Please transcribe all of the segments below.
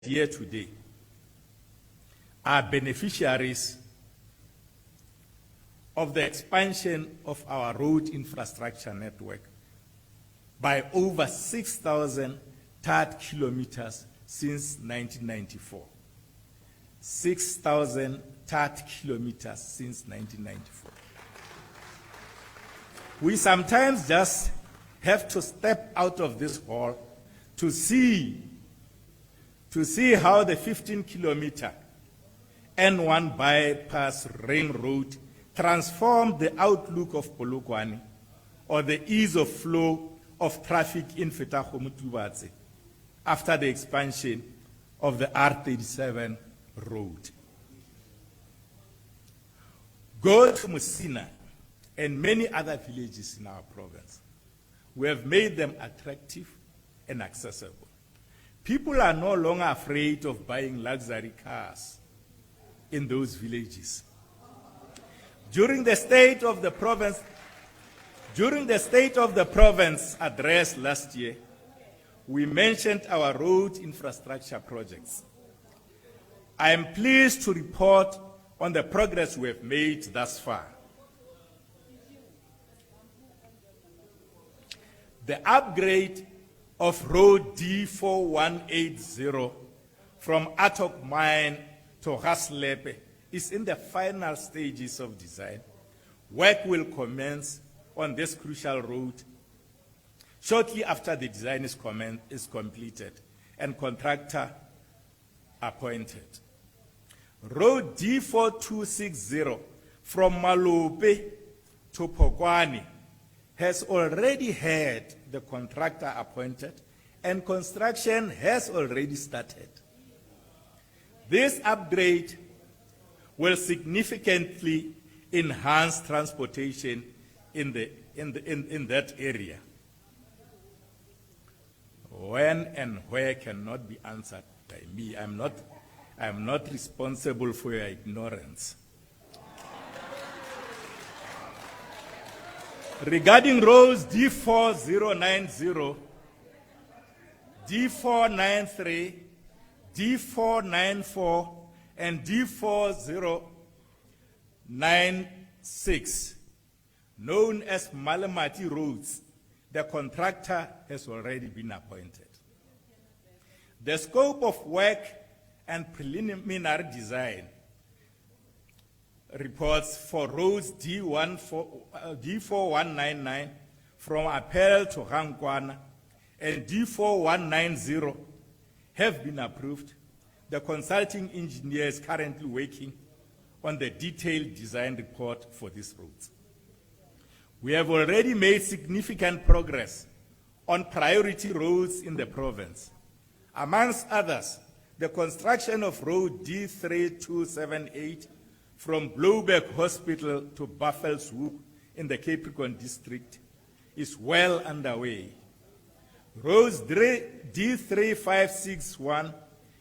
here today are beneficiaries of the expansion of our road infrastructure network by over 6,000 third kilometers since 1994. 6,000 third kilometers since 1994. We sometimes just have to step out of this hall to see how the 15-kilometer N1 bypass ring road transformed the outlook of Polokwane, or the ease of flow of traffic in Fetagomotlubatse after the expansion of the R37 road. Go to Musina and many other villages in our province. We have made them attractive and accessible. People are no longer afraid of buying luxury cars in those villages. During the State of the Province address last year, we mentioned our road infrastructure projects. I am pleased to report on the progress we have made thus far. The upgrade of road D4180 from Atok Mine to Gaslepe is in the final stages of design. Work will commence on this crucial road shortly after the design is completed and contractor appointed. Road D4260 from Malope to Polokwane has already had the contractor appointed and construction has already started. This upgrade will significantly enhance transportation in that area. When and where cannot be answered by me. I'm not responsible for your ignorance. Regarding roads D4090, D493, D494, and D4096, known as Malamati roads, the contractor has already been appointed. The scope of work and preliminary design reports for roads D4199 from Apel to Rankwana and D4190 have been approved. The consulting engineer is currently working on the detailed design report for these roads. We have already made significant progress on priority roads in the province. Amongst others, the construction of road D3278 from Blouberg Hospital to Buffelshoek in the Capricorn district is well underway. Roads D3561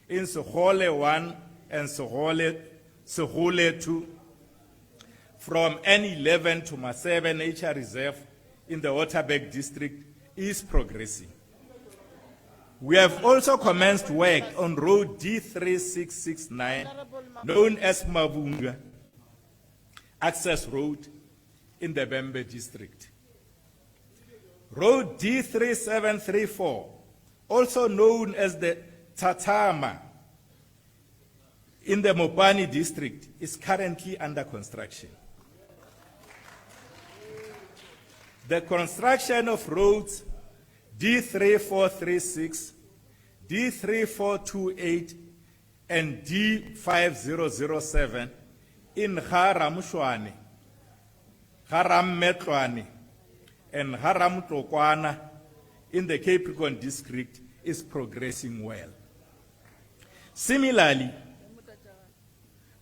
in Sohole 1 and Sohole 2 from N11 to Masebe Nature Reserve in the Waterberg district is progressing. We have also commenced work on road D3669, known as Mavunga Access Road in the Bembe district. Road D3734, also known as the Tatama in the Mopani district, is currently under construction. The construction of roads D3436, D3428, and D5007 in Haramshwane, Harammetlwane, and Haramtokwana in the Capricorn district is progressing well. Similarly,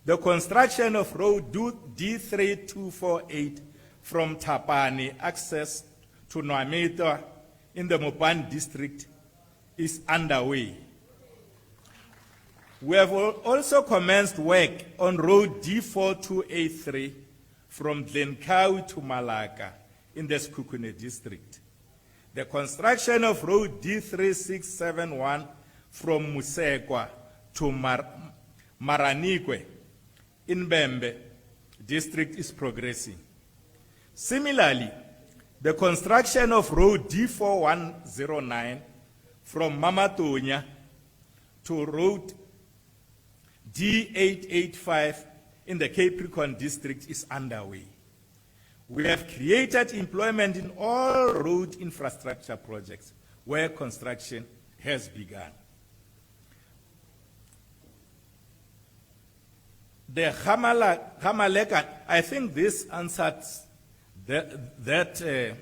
the construction of road D3248 from Tapani access to Nwameta in the Mopani district is underway. We have also commenced work on road D4283 from Glencoe to Malaka in the Sekhukhune district. The construction of road D3671 from Musekwa to Maranikwe in Bembe district is progressing. Similarly, the construction of road D4109 from Mamatonya to road D885 in the Capricorn district is underway. We have created employment in all road infrastructure projects where construction has begun. The Hamaleka, I think this answers that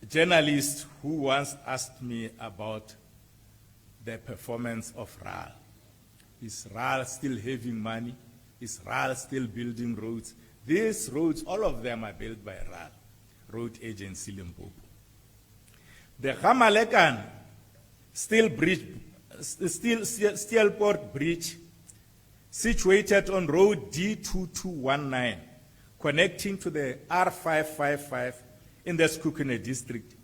journalist who once asked me about the performance of RAL. Is RAL still having money? Is RAL still building roads? These roads, all of them are built by RAL, Road Agency Limpopo. The Hamalekan Steelport Bridge, situated on road D2219, connecting to the R555 in the Skukune district,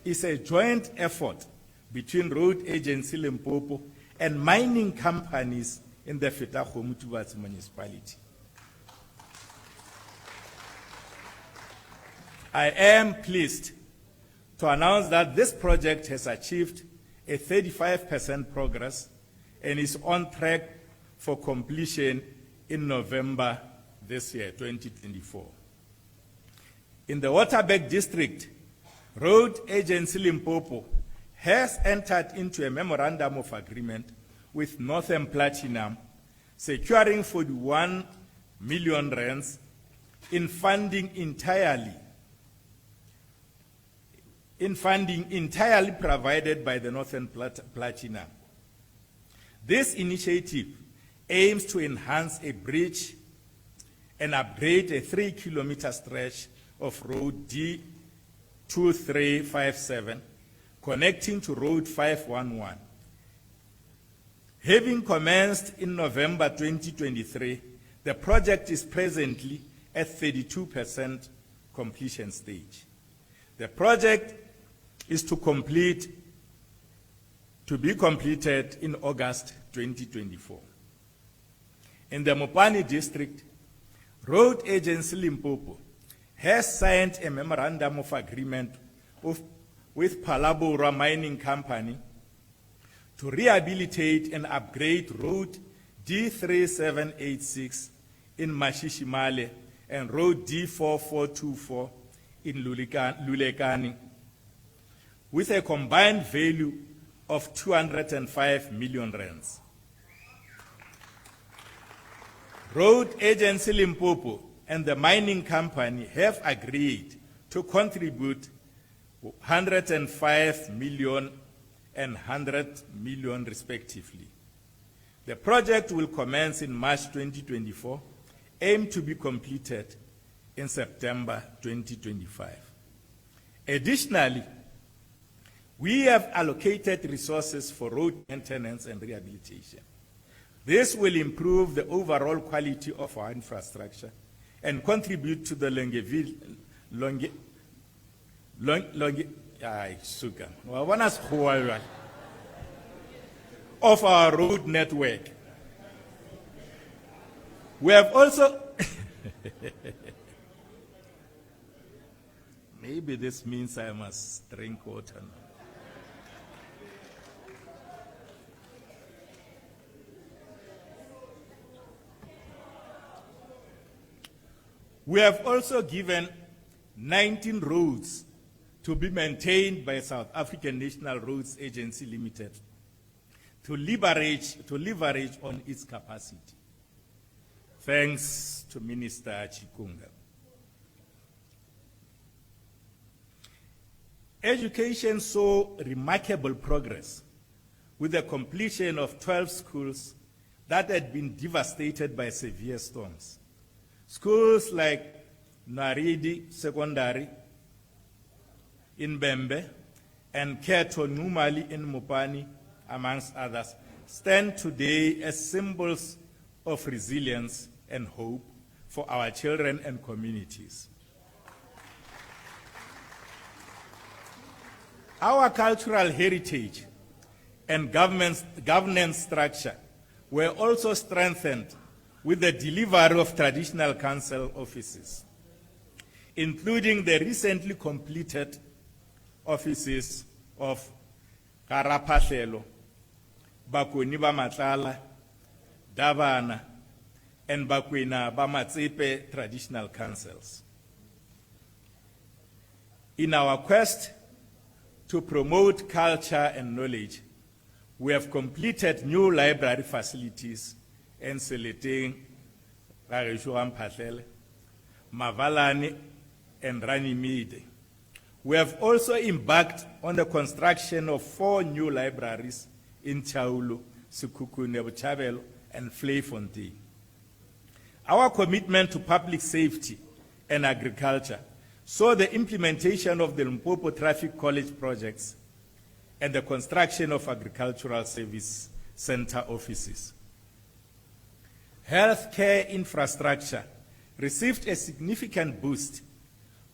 is a joint effort between Road Agency Limpopo and mining companies in the Fetagomutubats municipality. I am pleased to announce that this project has achieved a 35% progress and is on track for completion in November this year, 2024. In the Waterberg district, Road Agency Limpopo has entered into a memorandum of agreement with Northern Platinum, securing 41 million rands in funding entirely provided by the Northern Platinum. This initiative aims to enhance a bridge and upgrade a 3-kilometer stretch of road D2357 connecting to road 511. Having commenced in November 2023, the project is presently at 32% completion stage. The project is to be completed in August 2024. In the Mopani district, Road Agency Limpopo has signed a memorandum of agreement with Palabora Mining Company to rehabilitate and upgrade road D3786 in Mashishimale and road D4424 in Lulekani, with a combined value of 205 million rands. Road Agency Limpopo and the mining company have agreed to contribute 105 million and 100 million respectively. The project will commence in March 2024, aim to be completed in September 2025. Additionally, we have allocated resources for road maintenance and rehabilitation. This will improve the overall quality of our infrastructure and contribute to the of our road network. We have also maybe this means I must drink water now. We have also given 19 roads to be maintained by South African National Roads Agency Limited to leverage on its capacity. Thanks to Minister Chikunga. Education saw remarkable progress with the completion of 12 schools that had been devastated by severe storms. Schools like Naridi Secondary in Bembe and Keto Numali in Mopani, amongst others, stand today as symbols of resilience and hope for our children and communities. Our cultural heritage and governance structure were also strengthened with the delivery of traditional council offices, including the recently completed offices of Karapahlelo, Bakweni ba Matlala, Davana, and Bakwena ba Matsepe traditional councils. In our quest to promote culture and knowledge, we have completed new library facilities in Seleteng, Mphahlele, Mavalane, and Ranimide. We have also embarked on the construction of 4 new libraries in Chaulu, Sekhukhune, Botshabelo, and Vleefontein. Our commitment to public safety and agriculture saw the implementation of the Limpopo Traffic College projects and the construction of agricultural service center offices. Healthcare infrastructure received a significant boost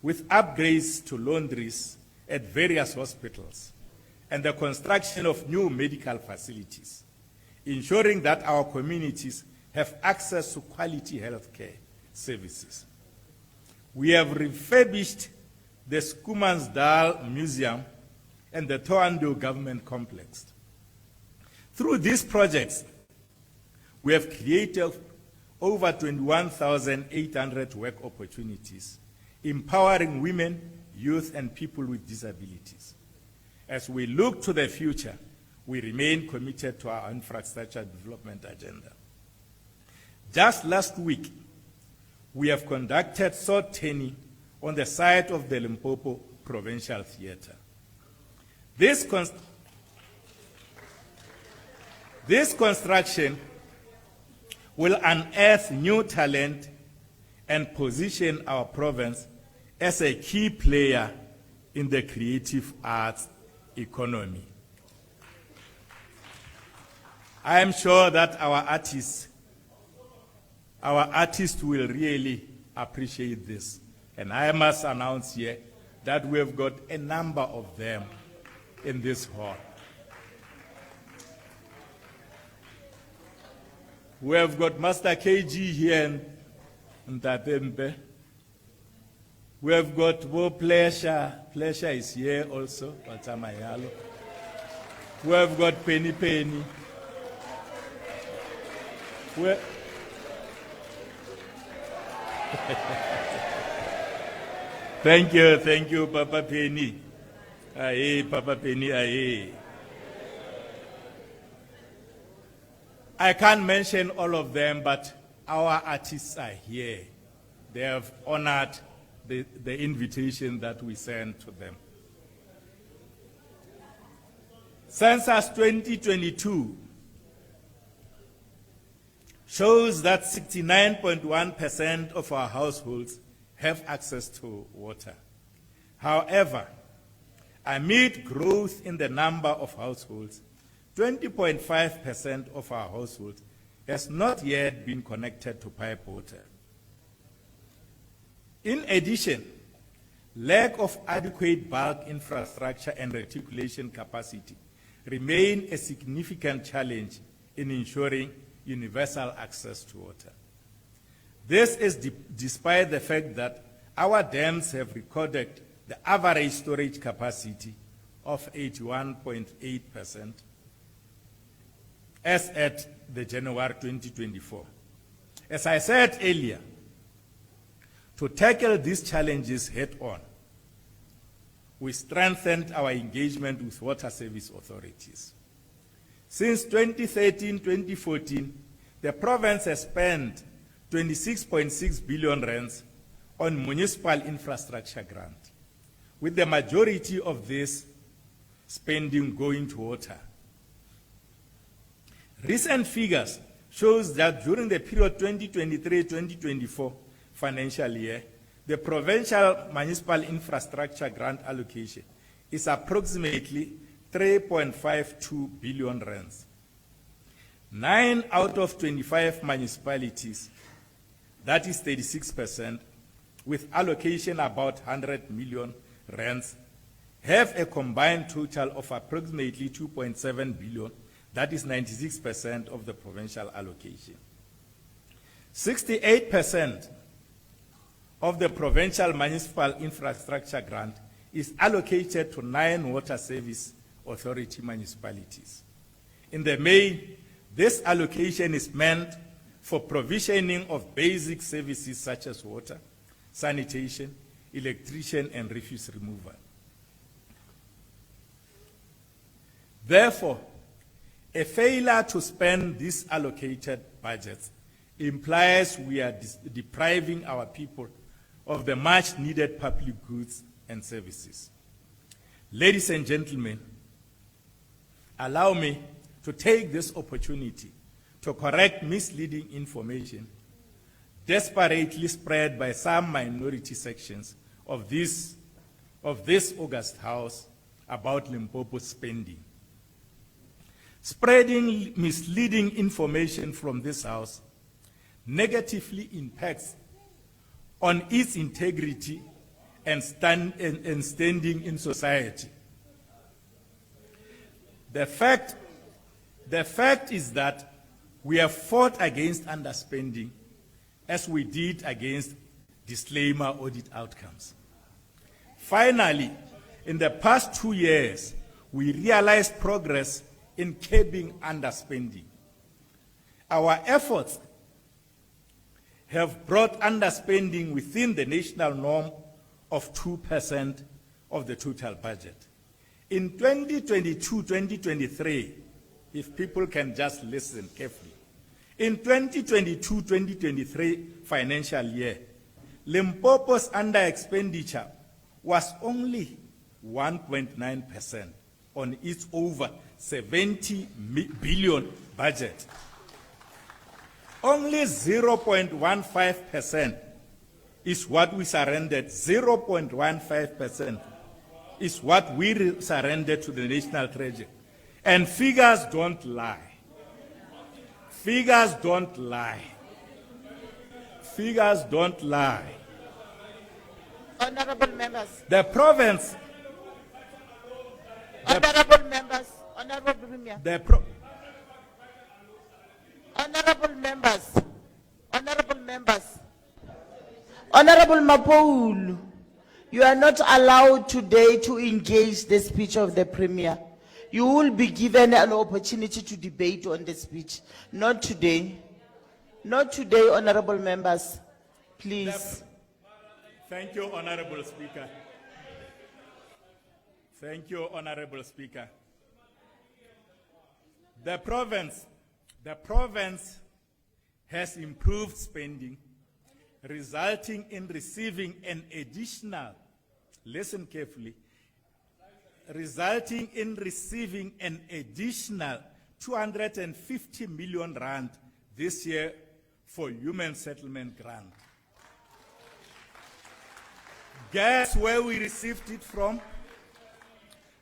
with upgrades to laundries at various hospitals and the construction of new medical facilities, ensuring that our communities have access to quality healthcare services. We have refurbished the Skumansdal Museum and the Thoando Government Complex. Through these projects, we have created over 21,800 work opportunities, empowering women, youth, and people with disabilities. As we look to the future, we remain committed to our infrastructure development agenda. Just last week, we have conducted sword training on the site of the Limpopo Provincial Theatre. This construction will unearth new talent and position our province as a key player in the creative arts economy. I am sure that our artists will really appreciate this. And I must announce here that we have got a number of them in this hall. We have got Master KG here in Tatempe. We have got Wo Pleasure. Pleasure is here also, Watamayalo. We have got Penny Penny. Thank you, Papa Penny. Aye, Papa Penny, aye. I can't mention all of them, but our artists are here. They have honored the invitation that we sent to them. Census 2022 shows that 69.1% of our households have access to water. However, amid growth in the number of households, 20.5% of our households has not yet been connected to pipe water. In addition, lack of adequate bulk infrastructure and reticulation capacity remain a significant challenge in ensuring universal access to water. This is despite the fact that our dams have recorded the average storage capacity of 81.8% as at the January 2024. As I said earlier, to tackle these challenges head-on, we strengthened our engagement with water service authorities. Since 2013-2014, the province has spent 26.6 billion rands on municipal infrastructure grant, with the majority of this spending going to water. Recent figures shows that during the period 2023-2024 financial year, the provincial municipal infrastructure grant allocation is approximately 3.52 billion rands. 9 out of 25 municipalities, that is 36%, with allocation about 100 million rands, have a combined total of approximately 2.7 billion, that is 96% of the provincial allocation. 68% of the provincial municipal infrastructure grant is allocated to 9 water service authority municipalities. In the main, this allocation is meant for provisioning of basic services such as water, sanitation, electrician, and refuse removal. Therefore, a failure to spend these allocated budgets implies we are depriving our people of the much needed public goods and services. Ladies and gentlemen, allow me to take this opportunity to correct misleading information desperately spread by some minority sections of this August House about Limpopo spending. Spreading misleading information from this House negatively impacts on its integrity and standing in society. The fact is that we have fought against underspending as we did against disclaimer audit outcomes. Finally, in the past 2 years, we realized progress in curbing underspending. Our efforts have brought underspending within the national norm of 2% of the total budget. In 2022-2023, if people can just listen carefully, in 2022-2023 financial year, Limpopo's under-expenditure was only 1.9% on its over 70 billion budget. Only 0.15% is what we surrendered. 0.15% is what we surrendered to the National Treasury. And figures don't lie. Figures don't lie. Figures don't lie. Honorable members. The province. Honorable members. Honorable Premier. Honorable members. Honorable members. Honorable Mapoulu, you are not allowed today to engage the speech of the Premier. You will be given an opportunity to debate on the speech. Not today. Not today, honorable members. Please. Thank you, Honorable Speaker. Thank you, Honorable Speaker. The province has improved spending, resulting in receiving an additional, listen carefully, resulting in receiving an additional 250 million rand this year for human settlement grant. Guess where we received it from?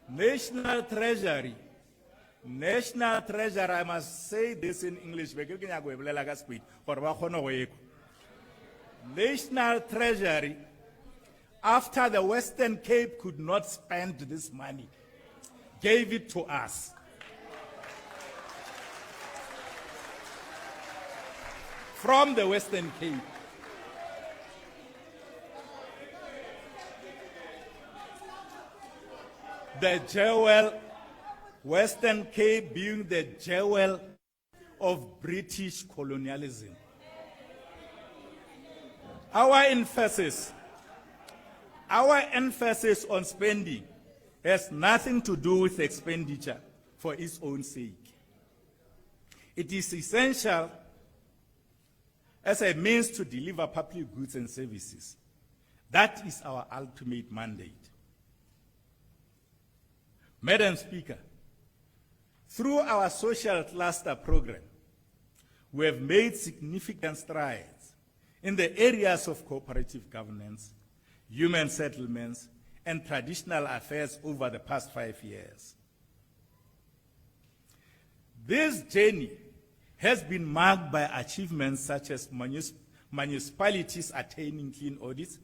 National Treasury. National Treasury, I must say this in English. National Treasury, after the Western Cape could not spend this money, gave it to us. From the Western Cape. The jewel, Western Cape being the jewel of British colonialism. Our emphasis on spending has nothing to do with expenditure for its own sake. It is essential as a means to deliver public goods and services. That is our ultimate mandate. Madam Speaker, through our social cluster program, we have made significant strides in the areas of cooperative governance, human settlements, and traditional affairs over the past 5 years. This journey has been marked by achievements such as municipalities attaining clean audits,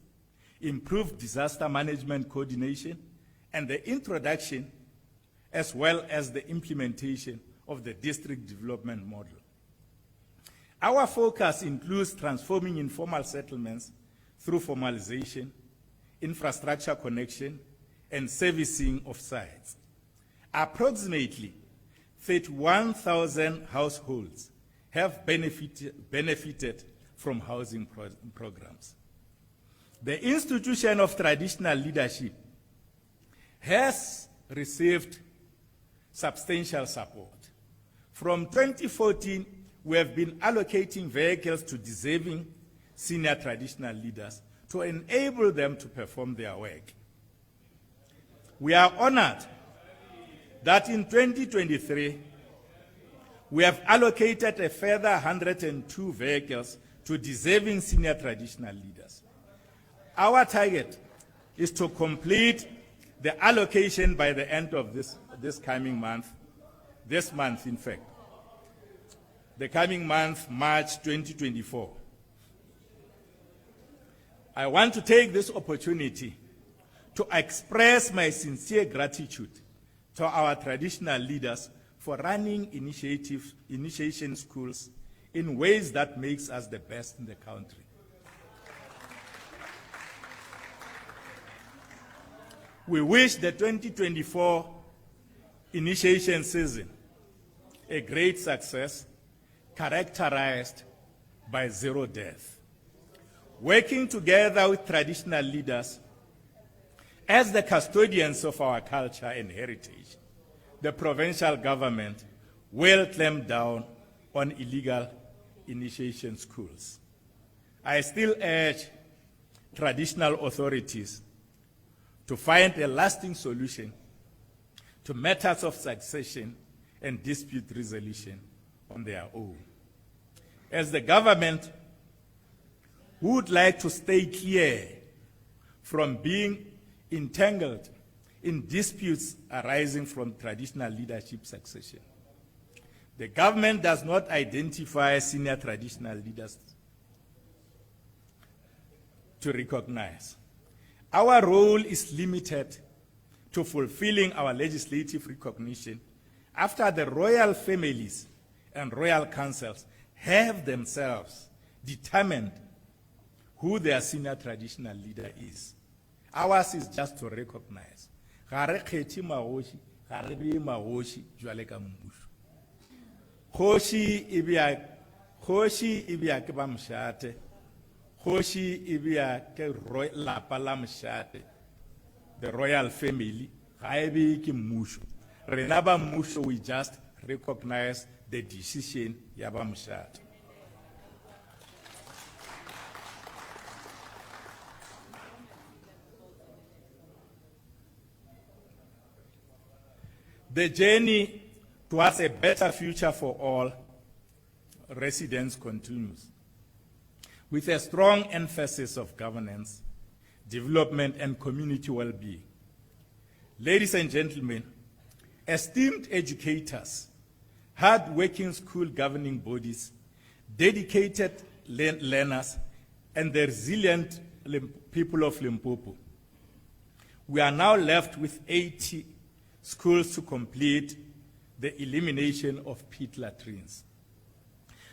improved disaster management coordination, and the introduction as well as the implementation of the district development model. Our focus includes transforming informal settlements through formalization, infrastructure connection, and servicing of sites. Approximately 31,000 households have benefited from housing programs. The institution of traditional leadership has received substantial support. From 2014, we have been allocating vehicles to deserving senior traditional leaders to enable them to perform their work. We are honored that in 2023, we have allocated a further 102 vehicles to deserving senior traditional leaders. Our target is to complete the allocation by the end of this coming month, this month in fact, the coming month, March 2024. I want to take this opportunity to express my sincere gratitude to our traditional leaders for running initiation schools in ways that makes us the best in the country. We wish the 2024 initiation season a great success characterized by zero death. Working together with traditional leaders as the custodians of our culture and heritage, the provincial government will clamp down on illegal initiation schools. I still urge traditional authorities to find a lasting solution to matters of succession and dispute resolution on their own. As the government would like to stay clear from being entangled in disputes arising from traditional leadership succession, the government does not identify senior traditional leaders to recognize. Our role is limited to fulfilling our legislative recognition after the royal families and royal councils have themselves determined who their senior traditional leader is. Ours is just to recognize. Khoshi ibia ke ba mshate. Khoshi ibia ke lapa la mshate. The royal family. Haibi ki musho. Renaba musho, we just recognize the decision yaba mshate. The journey towards a better future for all residents continues, with a strong emphasis of governance, development, and community well-being. Ladies and gentlemen, esteemed educators, hard-working school governing bodies, dedicated learners, and the resilient people of Limpopo, we are now left with 80 schools to complete the elimination of pit latrines.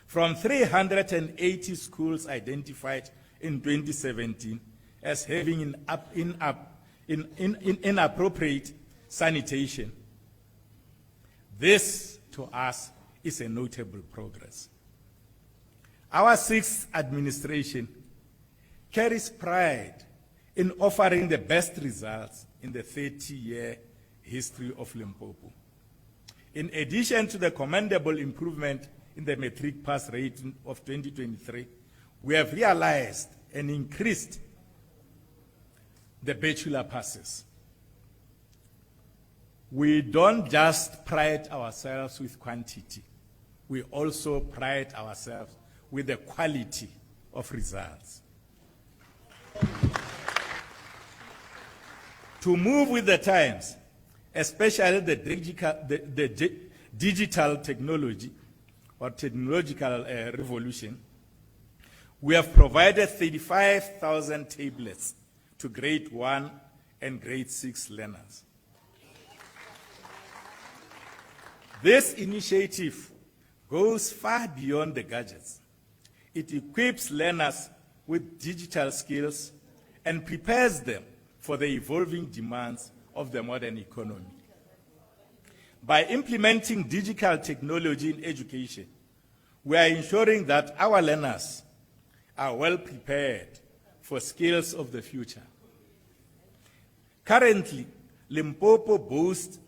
From 380 schools identified in 2017 as having inappropriate sanitation, this to us is a notable progress. Our sixth administration carries pride in offering the best results in the 30-year history of Limpopo. In addition to the commendable improvement in the matric pass rate of 2023, we have realized and increased the bachelor passes. We don't just pride ourselves with quantity, we also pride ourselves with the quality of results. To move with the times, especially the digital technology or technological revolution, we have provided 35,000 tablets to grade 1 and grade 6 learners. This initiative goes far beyond the gadgets. It equips learners with digital skills and prepares them for the evolving demands of the modern economy. By implementing digital technology in education, we are ensuring that our learners are well prepared for skills of the future. Currently, Limpopo boasts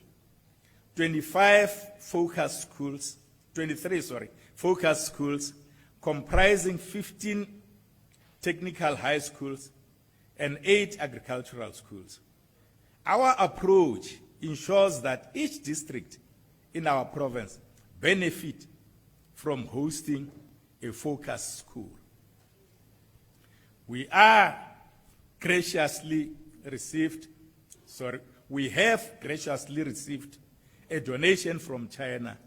23 focus schools comprising 15 technical high schools and 8 agricultural schools. Our approach ensures that each district in our province benefit from hosting a focus school. We have graciously received a donation from China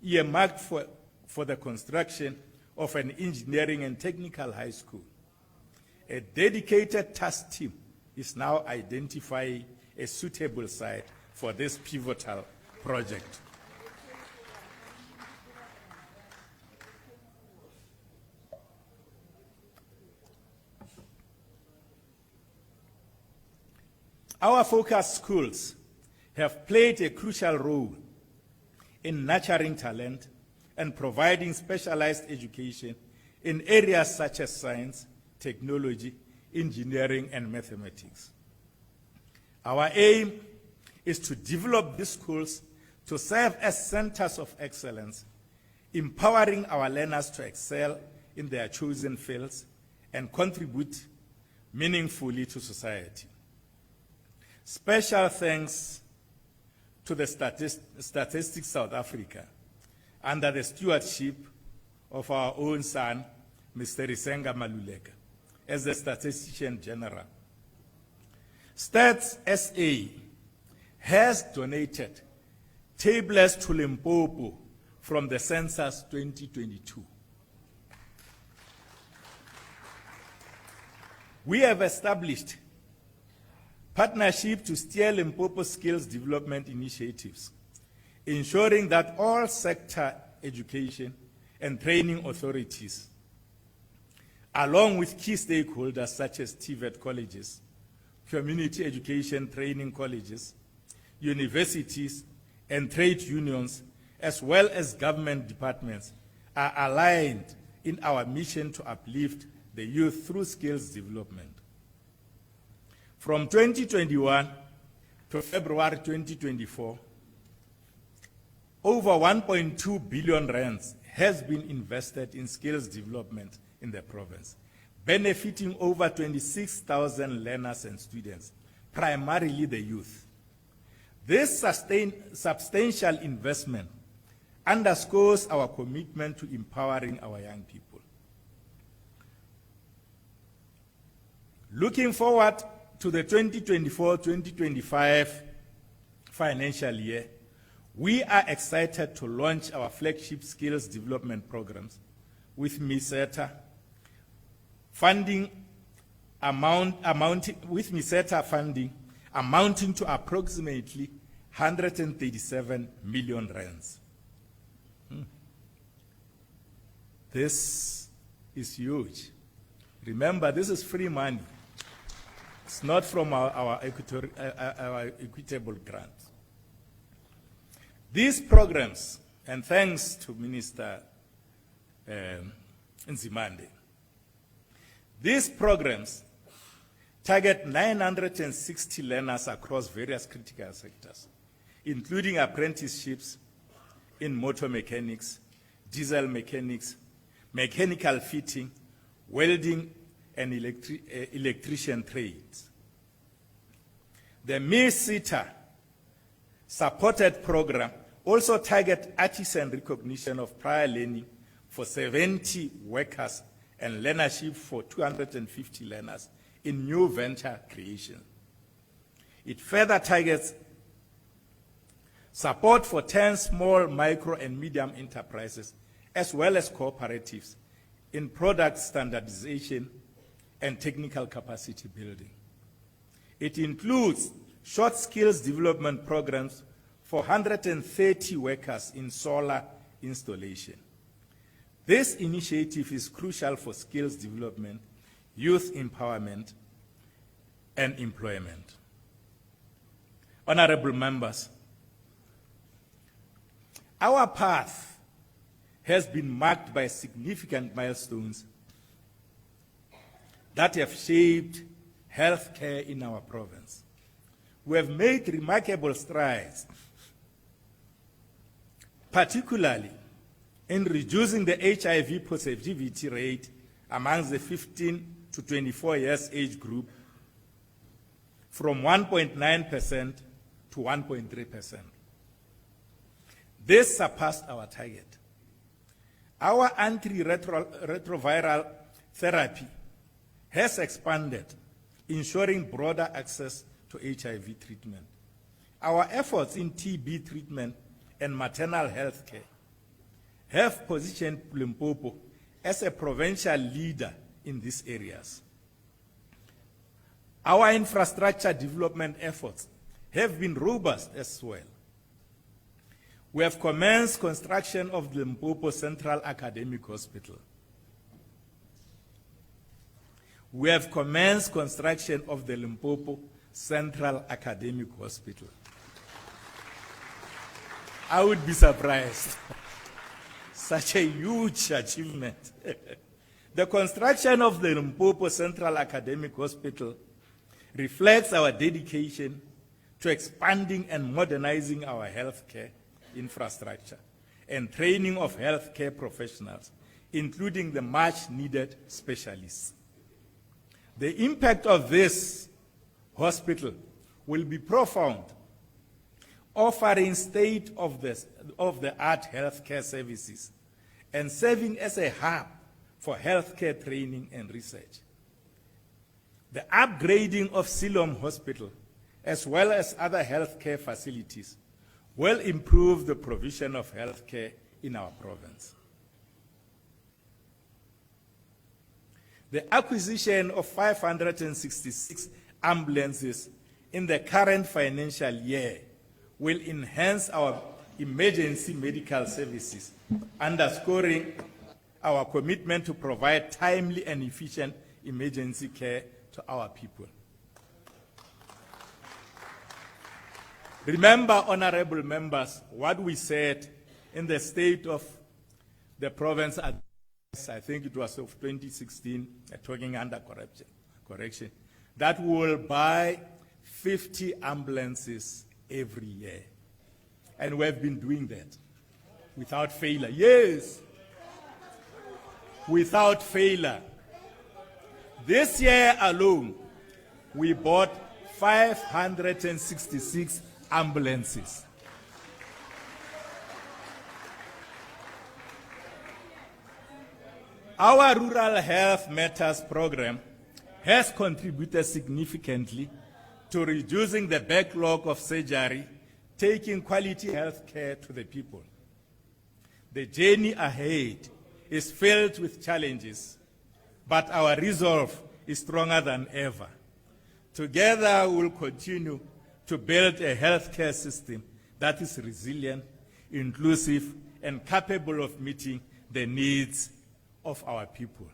earmarked for the construction of an engineering and technical high school. A dedicated task team is now identifying a suitable site for this pivotal project. Our focus schools have played a crucial role in nurturing talent and providing specialized education in areas such as science, technology, engineering, and mathematics. Our aim is to develop these schools to serve as centers of excellence, empowering our learners to excel in their chosen fields and contribute meaningfully to society. Special thanks to the Statistics South Africa, under the stewardship of our own son, Mr. Risenga Maluleka, as the Statistician General. Stats SA has donated tablets to Limpopo from the census 2022. We have established partnership to steer Limpopo skills development initiatives, ensuring that all sector education and training authorities, along with key stakeholders such as TVET colleges, community education training colleges, universities, and trade unions, as well as government departments, are aligned in our mission to uplift the youth through skills development. From 2021 to February 2024, over 1.2 billion rands has been invested in skills development in the province, benefiting over 26,000 learners and students, primarily the youth. This substantial investment underscores our commitment to empowering our young people. Looking forward to the 2024-2025 financial year, we are excited to launch our flagship skills development programs with MISETA funding amounting to approximately 137 million rands. This is huge. Remember, this is free money. It's not from our equitable grants. These programs, and thanks to Minister Nzimande, these programs target 960 learners across various critical sectors, including apprenticeships in motor mechanics, diesel mechanics, mechanical fitting, welding, and electrician trades. The MISETA supported program also target artisan recognition of prior learning for 70 workers and learnership for 250 learners in new venture creation. It further targets support for 10 small, micro, and medium enterprises, as well as cooperatives in product standardization and technical capacity building. It includes short skills development programs for 130 workers in solar installation. This initiative is crucial for skills development, youth empowerment, and employment. Honorable members, our path has been marked by significant milestones that have shaped healthcare in our province. We have made remarkable strides, particularly in reducing the HIV positivity rate amongst the 15 to 24 years age group from 1.9% to 1.3%. This surpassed our target. Our antiretroviral therapy has expanded, ensuring broader access to HIV treatment. Our efforts in TB treatment and maternal health care have positioned Limpopo as a provincial leader in these areas. Our infrastructure development efforts have been robust as well. We have commenced construction of the Limpopo Central Academic Hospital. We have commenced construction of the Limpopo Central Academic Hospital. I would be surprised. Such a huge achievement. The construction of the Limpopo Central Academic Hospital reflects our dedication to expanding and modernizing our healthcare infrastructure and training of healthcare professionals, including the much-needed specialists. The impact of this hospital will be profound, offering state-of-the-art healthcare services and serving as a hub for healthcare training and research. The upgrading of Siloam Hospital, as well as other healthcare facilities, will improve the provision of healthcare in our province. The acquisition of 566 ambulances in the current financial year will enhance our emergency medical services, underscoring our commitment to provide timely and efficient emergency care to our people. Remember, honorable members, what we said in the state of the province, I think it was of 2016, talking under correction, that we will buy 50 ambulances every year. And we have been doing that without failure. Yes, without failure. This year alone, we bought 566 ambulances. Our Rural Health Matters program has contributed significantly to reducing the backlog of surgery, taking quality health care to the people. The journey ahead is filled with challenges, but our resolve is stronger than ever. Together, we will continue to build a healthcare system that is resilient, inclusive, and capable of meeting the needs of our people.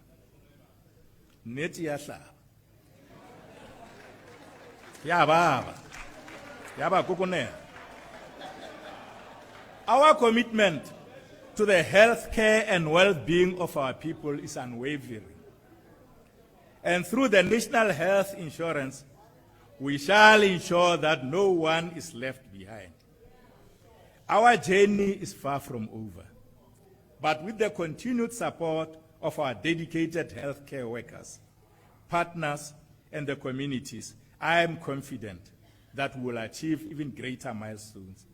Neti yahlaba. Ya baba. Ya ba kukunela. Our commitment to the healthcare and well-being of our people is unwavering. And through the National Health Insurance, we shall ensure that no one is left behind. Our journey is far from over, but with the continued support of our dedicated healthcare workers, partners, and the communities, I am confident that we will achieve even greater milestones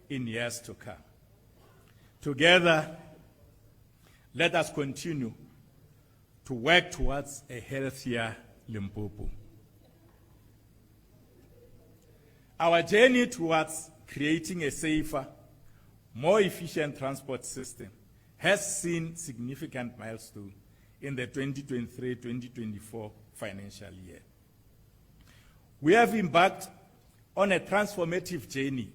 in years to come. Together, let us continue to work towards a healthier Limpopo. Our journey towards creating a safer, more efficient transport system has seen significant milestones in the 2023-2024 financial year. We have embarked on a transformative journey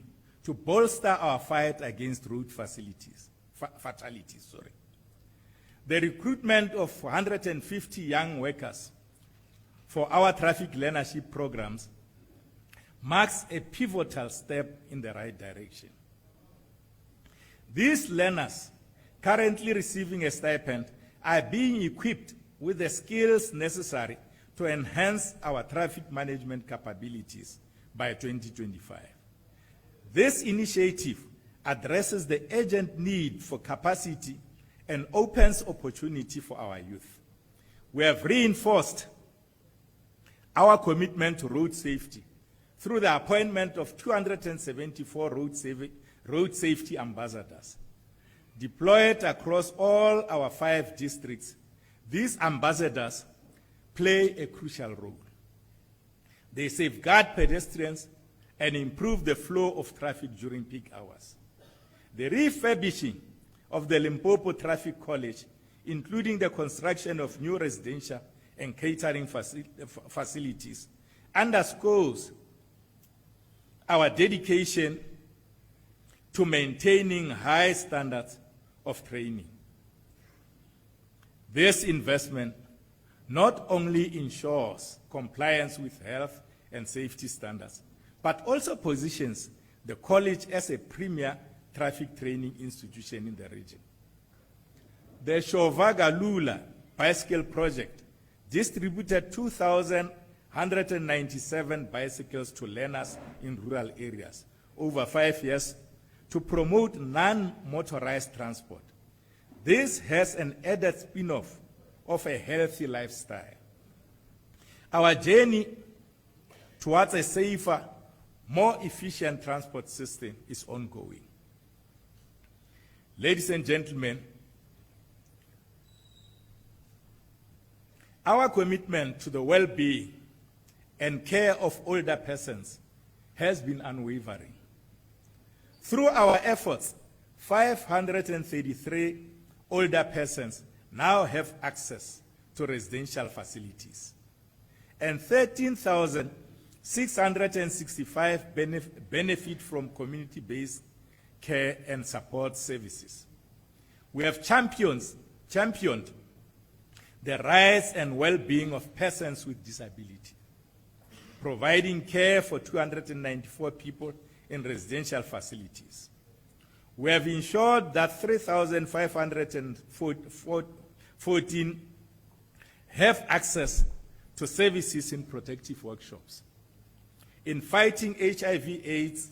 to bolster our fight against road fatalities. The recruitment of 150 young workers for our traffic learnership programs marks a pivotal step in the right direction. These learners, currently receiving a stipend, are being equipped with the skills necessary to enhance our traffic management capabilities by 2025. This initiative addresses the urgent need for capacity and opens opportunity for our youth. We have reinforced our commitment to road safety through the appointment of 274 road safety ambassadors. Deployed across all our 5 districts, these ambassadors play a crucial role. They safeguard pedestrians and improve the flow of traffic during peak hours. The refurbishing of the Limpopo Traffic College, including the construction of new residential and catering facilities, underscores our dedication to maintaining high standards of training. This investment not only ensures compliance with health and safety standards, but also positions the college as a premier traffic training institution in the region. The Vulavula bicycle project distributed 2,197 bicycles to learners in rural areas over 5 years to promote non-motorized transport. This has an added spin-off of a healthy lifestyle. Our journey towards a safer, more efficient transport system is ongoing. Ladies and gentlemen, our commitment to the well-being and care of older persons has been unwavering. Through our efforts, 533 older persons now have access to residential facilities, and 13,665 benefit from community-based care and support services. We have championed the rights and well-being of persons with disability, providing care for 294 people in residential facilities. We have ensured that 3,514 have access to services in protective workshops. In fighting HIV/AIDS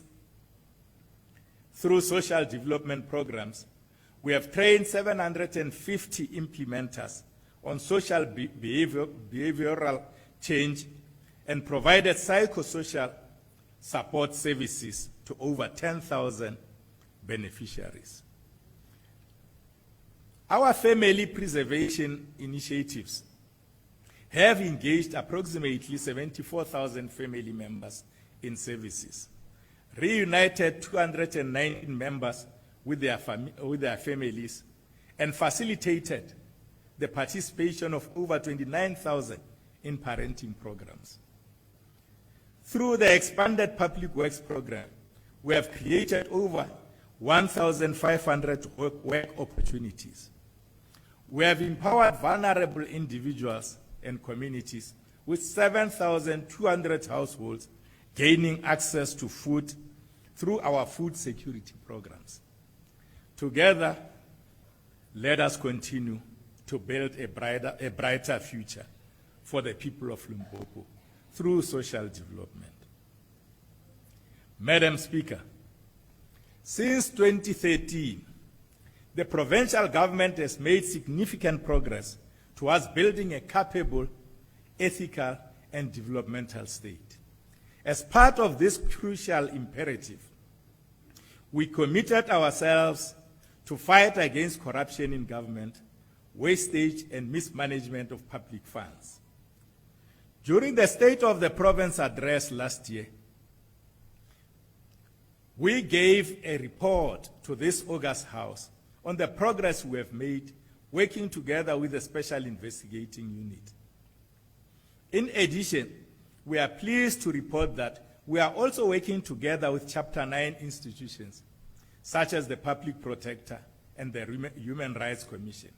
through social development programs, we have trained 750 implementers on social behavioral change and provided psychosocial support services to over 10,000 beneficiaries. Our family preservation initiatives have engaged approximately 74,000 family members in services, reunited 219 members with their families, and facilitated the participation of over 29,000 in parenting programs. Through the expanded public works program, we have created over 1,500 work opportunities. We have empowered vulnerable individuals and communities with 7,200 households gaining access to food through our food security programs. Together, let us continue to build a brighter future for the people of Limpopo through social development. Madam Speaker, since 2013, the provincial government has made significant progress towards building a capable, ethical, and developmental state. As part of this crucial imperative, we committed ourselves to fight against corruption in government, wastage, and mismanagement of public funds. During the State of the Province address last year, we gave a report to this August House on the progress we have made working together with the Special Investigating Unit. In addition, we are pleased to report that We are also working together with Chapter 9 institutions, such as the Public Protector and the Human Rights Commission.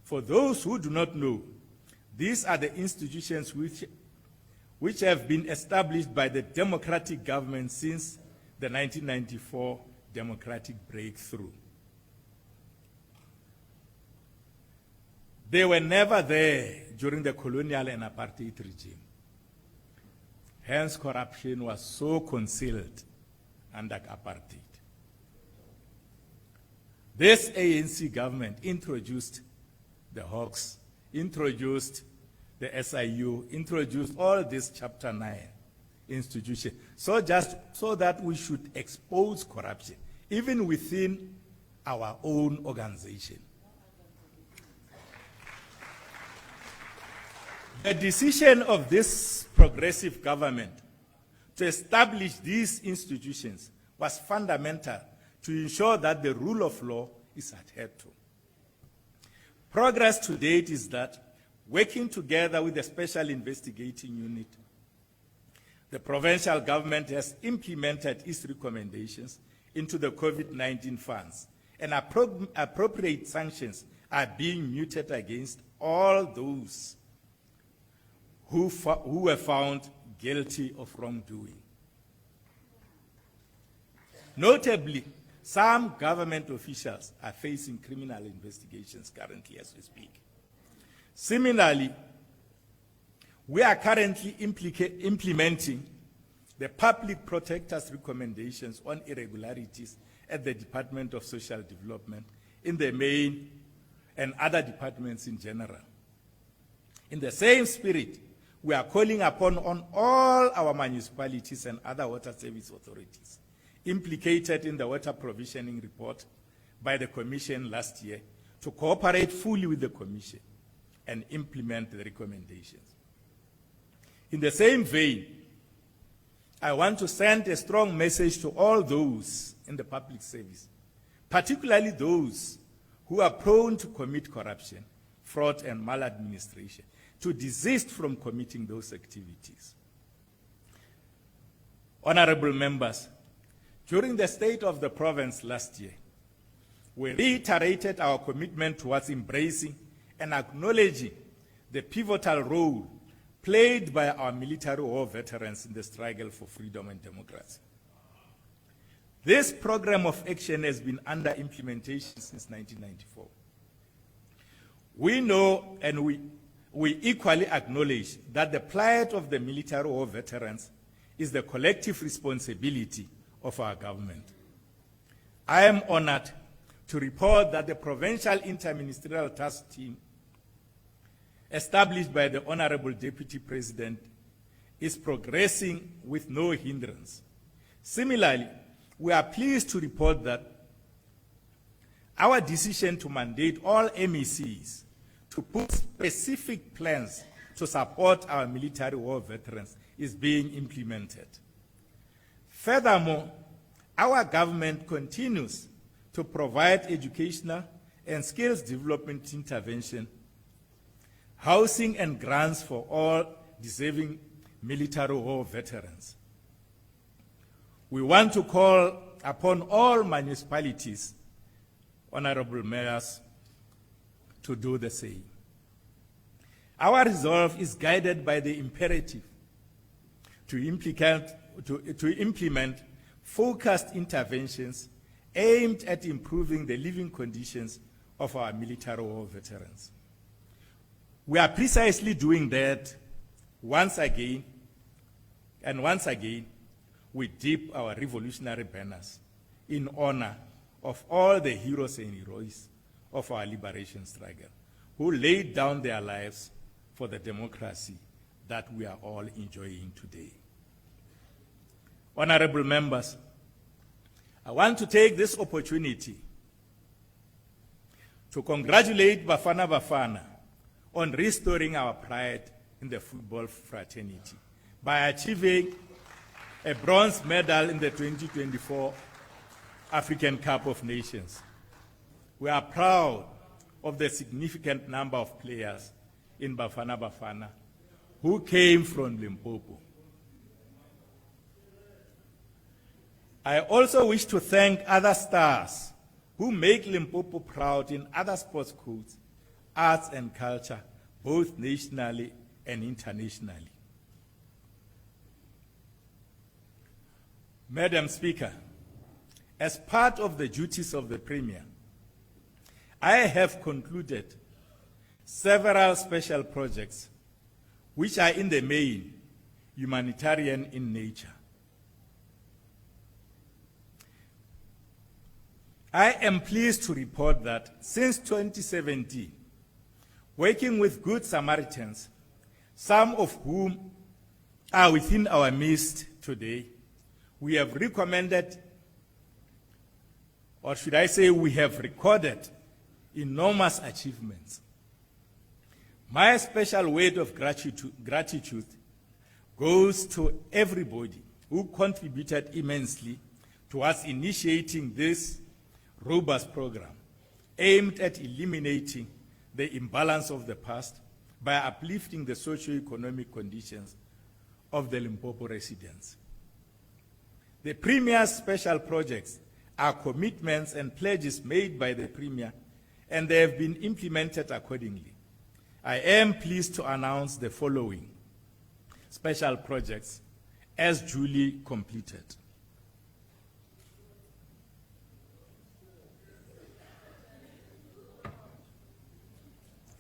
For those who do not know, these are the institutions which have been established by the democratic government since the 1994 democratic breakthrough. They were never there during the colonial and apartheid regime. Hence, corruption was so concealed under apartheid. This ANC government introduced the Hawks, introduced the SIU, introduced all these Chapter 9 institutions, so that we should expose corruption, even within our own organization. The decision of this progressive government to establish these institutions was fundamental to ensure that the rule of law is adhered to. Progress to date is that, working together with the Special Investigating Unit, the provincial government has implemented its recommendations into the COVID-19 funds, and appropriate sanctions are being meted against all those who were found guilty of wrongdoing. Notably, some government officials are facing criminal investigations currently as we speak. Similarly, we are currently implementing the Public Protector's recommendations on irregularities at the Department of Social Development in the main and other departments in general. In the same spirit, we are calling upon all our municipalities and other water service authorities implicated in the water provisioning report by the Commission last year to cooperate fully with the Commission and implement the recommendations. In the same vein, I want to send a strong message to all those in the public service, particularly those who are prone to commit corruption, fraud, and maladministration, to desist from committing those activities. Honorable members, during the State of the Province last year, we reiterated our commitment towards embracing and acknowledging the pivotal role played by our military war veterans in the struggle for freedom and democracy. This program of action has been under implementation since 1994. We know and we equally acknowledge that the plight of the military war veterans is the collective responsibility of our government. I am honored to report that the Provincial Interministerial Task Team, established by the Honorable Deputy President, is progressing with no hindrance. Similarly, we are pleased to report that our decision to mandate all MECs to put specific plans to support our military war veterans is being implemented. Furthermore, our government continues to provide educational and skills development intervention, housing and grants for all deserving military war veterans. We want to call upon all municipalities, honorable mayors, to do the same. Our resolve is guided by the imperative to implement focused interventions aimed at improving the living conditions of our military war veterans. We are precisely doing that once again, and once again, we dip our revolutionary banners in honor of all the heroes and heroines of our liberation struggle, who laid down their lives for the democracy that we are all enjoying today. Honorable members, I want to take this opportunity to congratulate Bafana Bafana on restoring our pride in the football fraternity by achieving a bronze medal in the 2024 African Cup of Nations. We are proud of the significant number of players in Bafana Bafana who came from Limpopo. I also wish to thank other stars who make Limpopo proud in other sports codes, arts and culture, both nationally and internationally. Madam Speaker, as part of the duties of the Premier, I have concluded several special projects which are in the main humanitarian in nature. I am pleased to report that since 2017, working with Good Samaritans, some of whom are within our midst today, we have recommended, or should I say we have recorded, enormous achievements. My special word of gratitude goes to everybody who contributed immensely towards initiating this robust program aimed at eliminating the imbalance of the past by uplifting the socio-economic conditions of the Limpopo residents. The Premier's special projects are commitments and pledges made by the Premier, and they have been implemented accordingly. I am pleased to announce the following special projects as duly completed.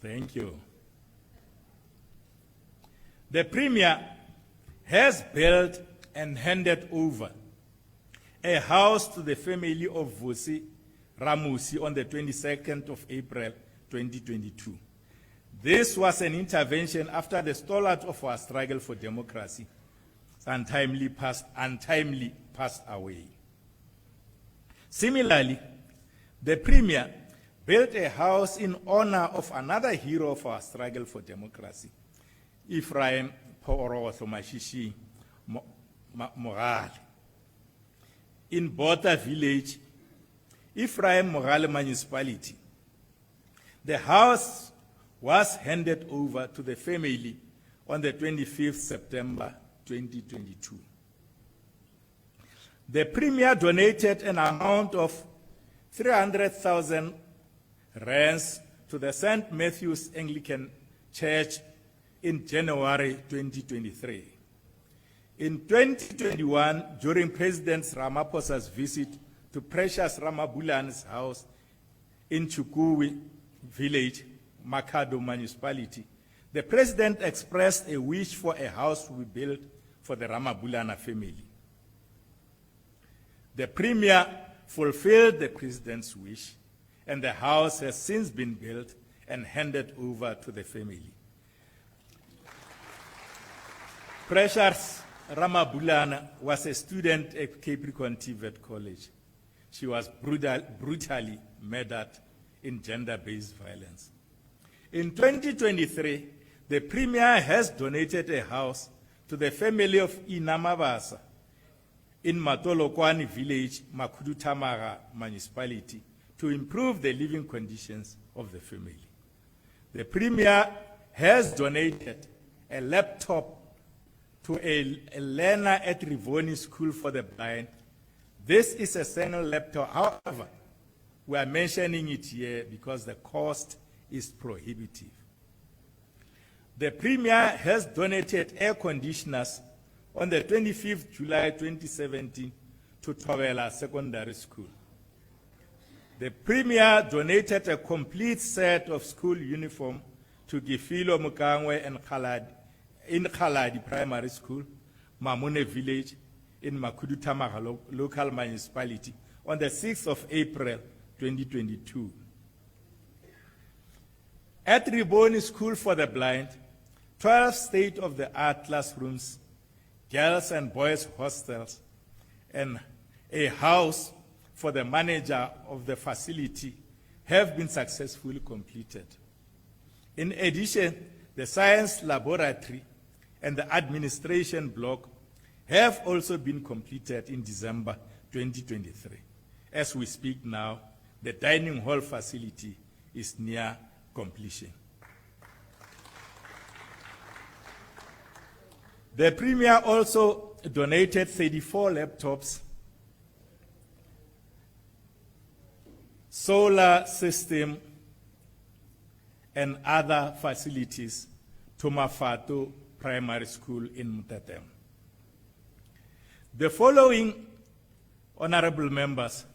Thank you. The Premier has built and handed over a house to the family of Vusi Ramusi on the 22nd of April 2022. This was an intervention after the stalwart of our struggle for democracy untimely passed away. Similarly, the Premier built a house in honor of another hero of our struggle for democracy, Ephraim Porotho Mashishi Morale. In Bota village, Ephraim Morale municipality, the house was handed over to the family on the 25th September 2022. The Premier donated an amount of 300,000 rands to the St. Matthew's Anglican Church in January 2023. In 2021, during President Ramaphosa's visit to Precious Ramabulana's house in Chukui village, Makado municipality, the President expressed a wish for a house to be built for the Ramabulana family. The Premier fulfilled the President's wish, and the house has since been built and handed over to the family. Precious Ramabulana was a student at Capricorn TVET College. She was brutally murdered in gender-based violence. In 2023, the Premier has donated a house to the family of Inamabasa in Matolokwani village, Makudutamaga municipality, to improve the living conditions of the family. The Premier has donated a laptop to a learner at Rivoni School for the Blind. This is a single laptop. However, we are mentioning it here because the cost is prohibitive. The Premier has donated air conditioners on the 25th July 2017 to Tobela Secondary School. The Premier donated a complete set of school uniform to Gifilo Mukangwe and in Khaladi Primary School, Mamune Village, in Makudutamaga local municipality on the 6th of April 2022. At Riboni School for the Blind, 12 state-of-the-art classrooms, girls and boys hostels, and a house for the manager of the facility have been successfully completed. In addition, the science laboratory and the administration block have also been completed in December 2023. As we speak now, the dining hall facility is near completion. The Premier also donated 34 laptops solar system, and other facilities to Mafato Primary School in Mutatem. The following honorable members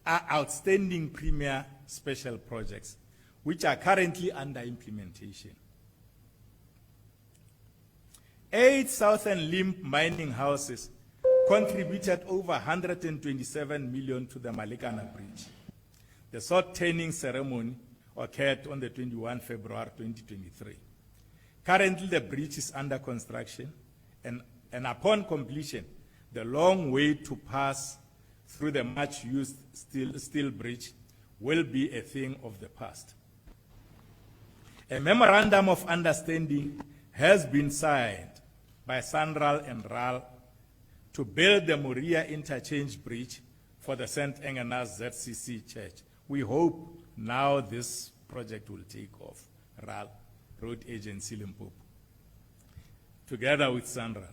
are outstanding premier special projects which are currently under implementation. 8 Southern Limb mining houses contributed over 127 million to the Malekana Bridge. The sword turning ceremony occurred on the 21 February 2023. Currently, the bridge is under construction, and upon completion, the long way to pass through the much-used steel bridge will be a thing of the past. A memorandum of understanding has been signed by SANRAL and RAL to build the Moria Interchange Bridge for the St. Agnes ZCC Church. We hope now this project will take off, RAL, Road Agency Limpopo, together with SANRAL.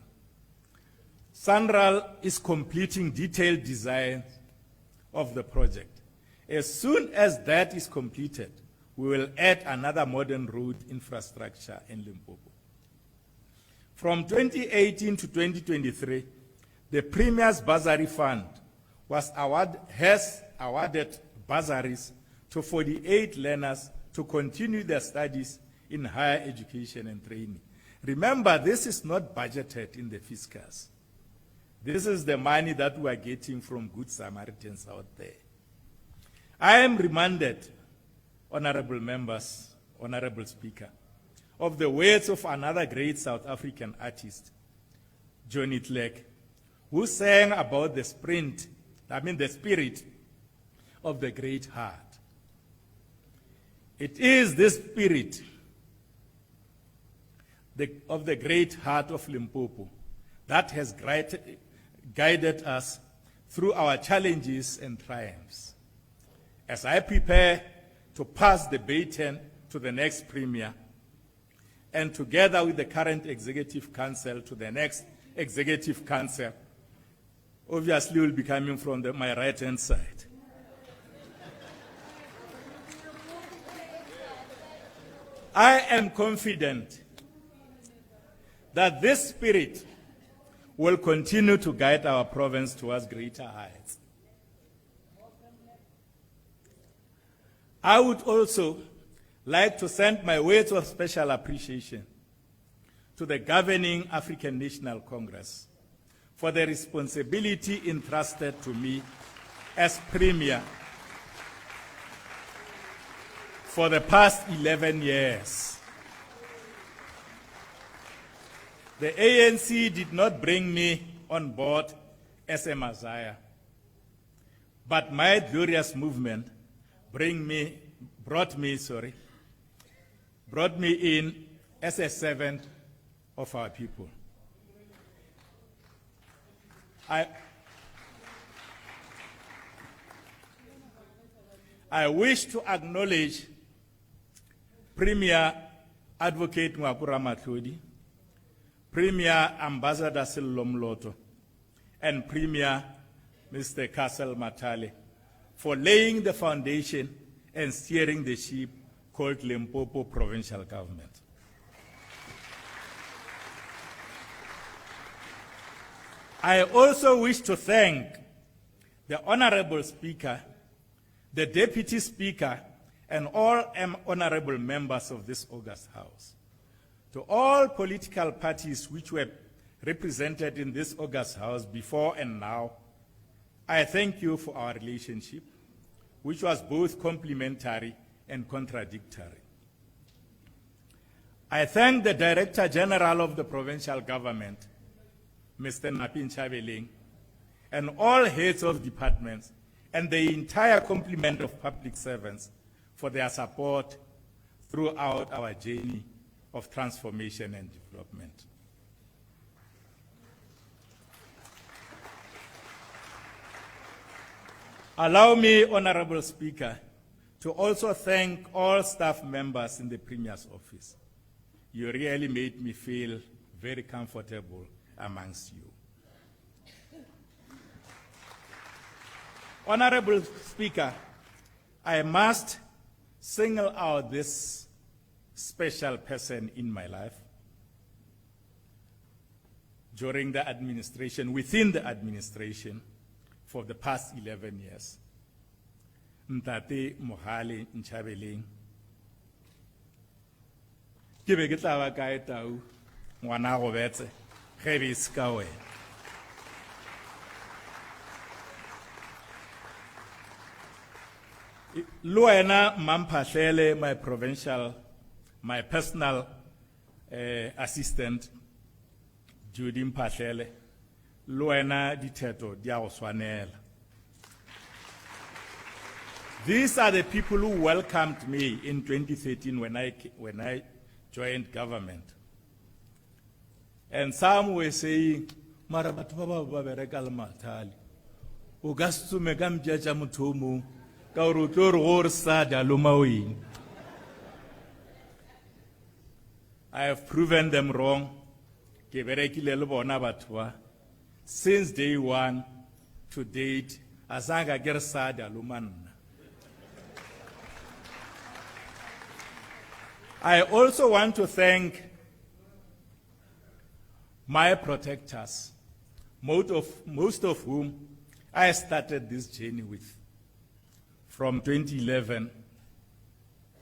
SANRAL is completing detailed design of the project. As soon as that is completed, we will add another modern road infrastructure in Limpopo. From 2018 to 2023, the Premier's Bursary Fund has awarded bursaries to 48 learners to continue their studies in higher education and training. Remember, this is not budgeted in the fiscals. This is the money that we are getting from good Samaritans out there. I am reminded, honorable members, honorable Speaker, of the words of another great South African artist, Johnny Clegg, who sang about the spirit of the great heart. It is this spirit of the great heart of Limpopo that has guided us through our challenges and triumphs. As I prepare to pass the baton to the next Premier, and together with the current Executive Council to the next Executive Council, obviously will be coming from my right-hand side. I am confident that this spirit will continue to guide our province towards greater heights. I would also like to send my words of special appreciation to the governing African National Congress for the responsibility entrusted to me as Premier for the past 11 years. The ANC did not bring me on board as a messiah, but my glorious movement brought me in as a servant of our people. I wish to acknowledge Premier Advocate Ngwakura Matlodi, Premier Ambassador Sello Mloto, and Premier Mr. Castle Matale for laying the foundation and steering the ship called Limpopo Provincial Government. I also wish to thank the Honorable Speaker, the Deputy Speaker, and all honorable members of this august House. To all political parties which were represented in this august House before and now, I thank you for our relationship, which was both complementary and contradictory. I thank the Director General of the Provincial Government, Mr. Napin Chabeling, and all heads of departments and the entire complement of public servants for their support throughout our journey of transformation and development. Allow me, Honorable Speaker, to also thank all staff members in the Premier's office. You really made me feel very comfortable amongst you. Honorable Speaker, I must single out this special person in my life during the administration, within the administration, for the past 11 years. Ntate Mohale Nchabeleng. Ke be ke tla ba kae tau ngwana go betse ge be se ka wena. Le wena Mamphahlele, my personal assistant, Judy Mphahlele, le wena ditheto di a go swanela. These are the people who welcomed me in 2013 when I joined government. And some were saying, "Mara batho ba ba bereka le mathali. O ka se tsume ka mpša motho o mong ka gore o tlo re gore sada lo maweng." I have proven them wrong. Ke berekile le bona batho ba. Since day one to date, azanga ke re sada lo manna. I also want to thank my protectors, most of whom I started this journey with. From 2011,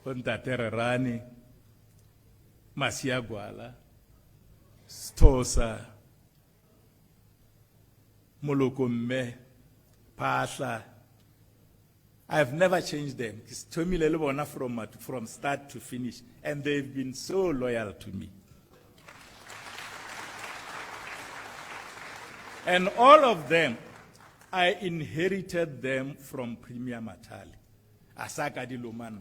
Ntate Rerane, Masiagwala, Stosa, Molokomme, Pasha. I've never changed them. From start to finish. And they've been so loyal to me. And all of them, I inherited them from Premier Matali. Asaka di Luman.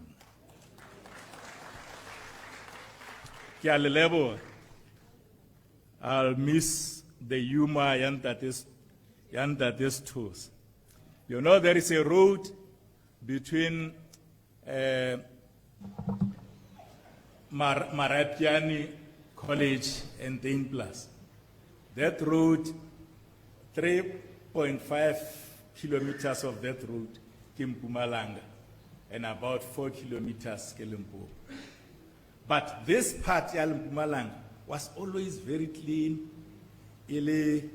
I'll miss the humor Yantate's toes. You know, there is a road between Marapiani College and Dane Plus. That road, 3.5 kilometers of that road came Mpumalanga, and about 4 kilometers Limpopo. But this part, Mpumalanga, was always very clean, really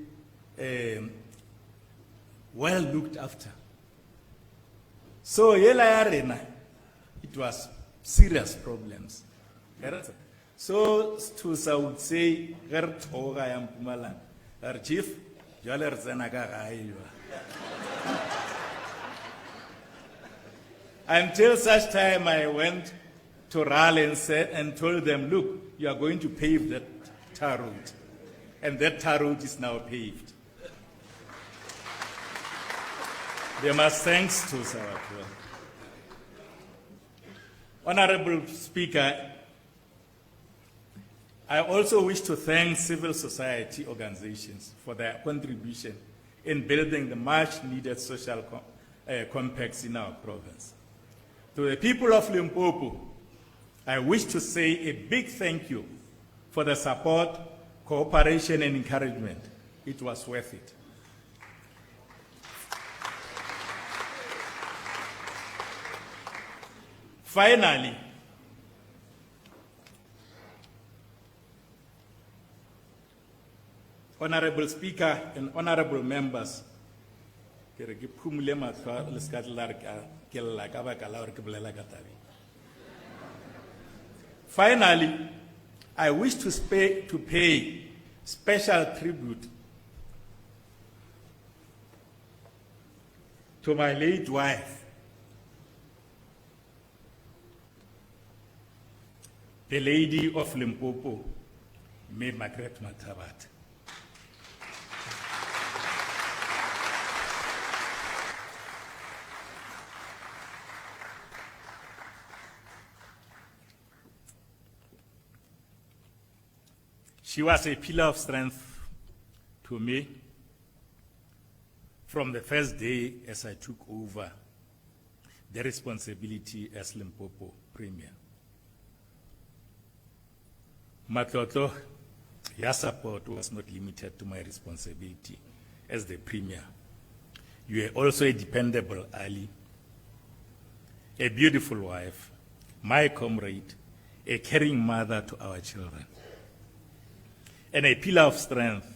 well looked after. So, it was serious problems. So, Stusa would say, Chief, until such time I went to Raleigh and told them, look, you are going to pave that tar road. And that tar road is now paved. They must thanks to Sawatwa. Honorable Speaker, I also wish to thank civil society organizations for their contribution in building the much needed social compacts in our province. To the people of Limpopo, I wish to say a big thank you for the support, cooperation, and encouragement. It was worth it. Finally, Honorable Speaker and honorable members, finally, I wish to pay special tribute to my late wife, the Lady of Limpopo, May Margaret Mathabat. She was a pillar of strength to me from the first day as I took over the responsibility as Limpopo Premier. Matlotlo, your support was not limited to my responsibility as the Premier. You were also a dependable ally, a beautiful wife, my comrade, a caring mother to our children, and a pillar of strength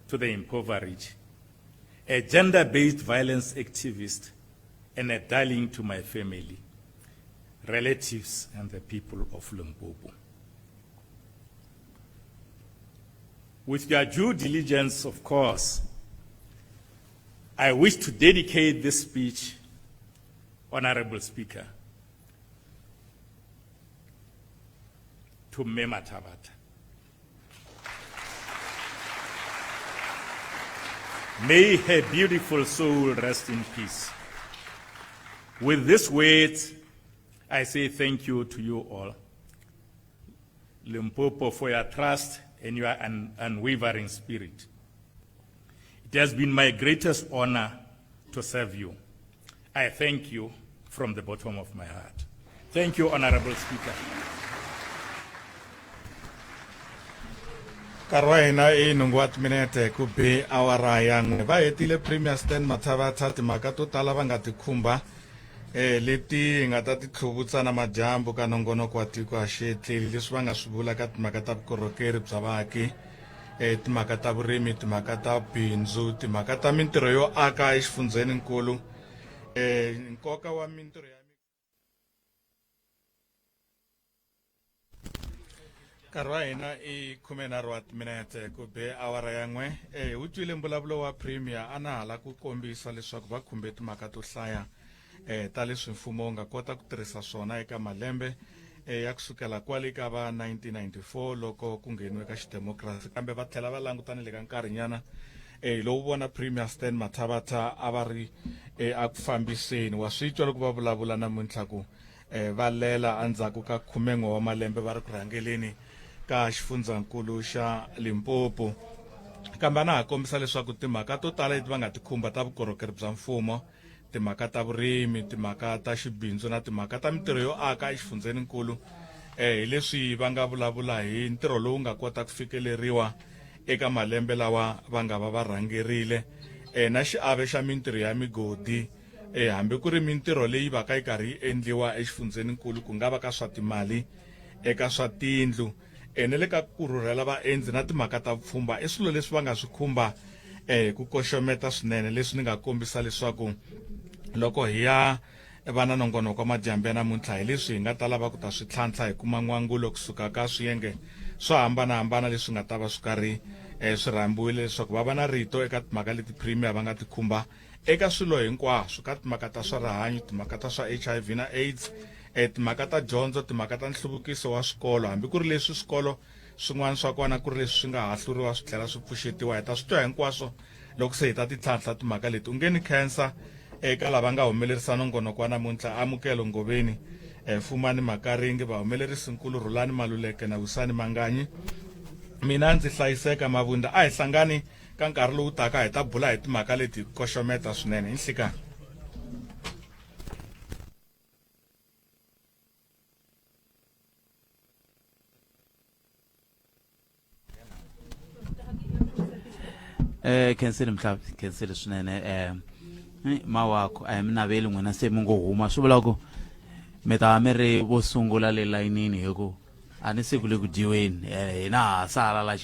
to the impoverished, a gender-based violence activist, and a darling to my family, relatives, and the people of Limpopo. With your due diligence, of course, I wish to dedicate this speech, Honorable Speaker, to Mema Tabata. May her beautiful soul rest in peace. With these words, I say thank you to you all, Limpopo, for your trust and your unwavering spirit. It has been my greatest honor to serve you. I thank you from the bottom of my heart. Thank you, Honorable Speaker. Karwaina inungwat minete kubi awara yang ba etile Premier Stan Mathebula timhaka to tala va nga ti khumba leti nga ta ti tlhuvutsana majambu ka nongonoko wa Tiko Axi Etleli leswi va nga swi vula ka timhaka ta vukorhokeri bya vaaki timhaka ta vurimi timhaka ta bindzu timhaka ta mintirho yo aka exifundzeninkulu nkoka wa mintirho ya nkarhi wa hina I 13 minute ku be awara yan'we wu twile mbulavulo wa Premier a na hala ku kombisa leswaku va khumbe timhaka to hlaya ta leswi mfumo wu nga kota ku tirhisa swona eka malembe ya kusukela kwale ka va 1994 loko ku ngheniwe ka xidemokirasi kambe va tlhela va langutana le ka nkarhinyana lowu vona Premier Stan Mathebula a va ri a ku fambiseni wa switwa loko va vulavula namuntlha ku va lela andzhaku ka 10 wa malembe va ri ku rhangeleni ka xifundzhankulu xa Limpopo kambe na ha kombisa leswaku timhaka to tala leti va nga ti khumba ta vukorhokeri bya mfumo timhaka ta vurimi timhaka ta xibindzu na timhaka ta mintirho yo aka exifundzeninkulu hi leswi va nga vulavula hi ntirho lowu nga kota ku fikeleriwa eka malembe lawa va nga va rhangerile na xiave xa mintirho ya migodi hambi ku ri mintirho leyi va ka yi karhi yi endliwa exifundzeninkulu ku nga va ka swa timali eka swa tindlu ne le ka ku rhurhela vaendzi na timhaka ta vupfhumba swilo leswi va nga swi khumba ku koxometa swinene leswi ni nga kombisa leswaku loko hi ya va na nongonoko wa madyambu namuntlha hi leswi hi nga ta lava ku ta swi tlhantlha hi kuma n'wangulo kusuka ka swiyenge swo hambanahambana leswi nga ta va swi karhi swi rhambiwile leswaku va va na rito eka timhaka leti Premier va nga ti khumba eka swilo hinkwaswo ka timhaka ta swa rihanyu timhaka ta swa HIV na AIDS timhaka ta dyondzo timhaka ta nhluvukiso wa swikolo hambi ku ri leswi swikolo swin'wana swa kona ku ri leswi swi nga hahluriwa swi tlhela swi pfuxetiwa hi ta swi twa hinkwaswo loko se hi ta ti tlhantlha timhaka leti u nge ni khensa eka lava nga humelerisa nongonoko wa namuntlha amukelo ngoveni Fumani Makaringi vahumelerisi nkulu Rhulani Maluleke na Wisani Manganyi mina ndzi hlayiseka Mavunda a hi hlangani ka nkarhi lowu taka hi ta bula hi timhaka leti koxometa swinene inhlika Khensile Mhlabi khensile swinene mawako a hi mi naveli n'wina se mi ngo huma swi vula ku mi ta mi ri vo sungula le layinini hi ku a ni siku le ku dyiweni hina ha sala la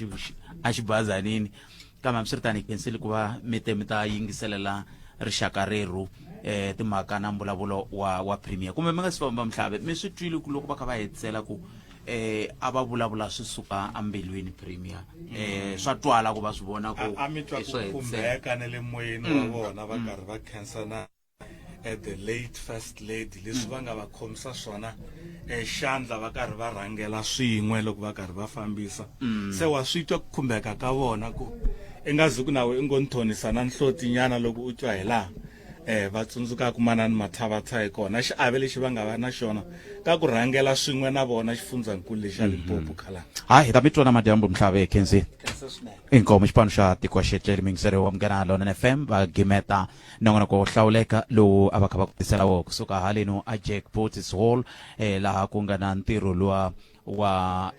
a xibazanini kambe mi swi ri tani khensile ku va mi ta yingiselela rixaka reru timhaka na mbulavulo wa Premier kumbe mi nga si famba Mhlabi mi swi twile ku loko va kha va hetisela ku a va vulavula swi suka ambilwini Premier swa twala ku va swi vona ku a mi twa ku khumbeka ne le moyeni wa vona va karhi va khensana the late first lady leswi va nga va khomisa swona xandla va karhi va rhangela swin'we loko va karhi va fambisa se wa swi twa ku khumbeka ka vona ku i nga zi ku nawe i ngo nthonisa na nhloti nyana loko u twa hi laha va tsundzuka ku manani Mathebula hi kona xiave lexi va nga va na xona ka ku rhangela swin'we na vona xifundzankulu lexa Limpopo Khalanga. Hayi ta mitwana madyambu mhlave Kenzi inkomo xipano xa Tiko Axi Etleli mingisere wa mgana lona FM va gimeta nongonoko wo hlawuleka lowu a va kha va ku tisela wo kusuka haleno a Jackpot's Hall laha ku nga na ntirho luwa wa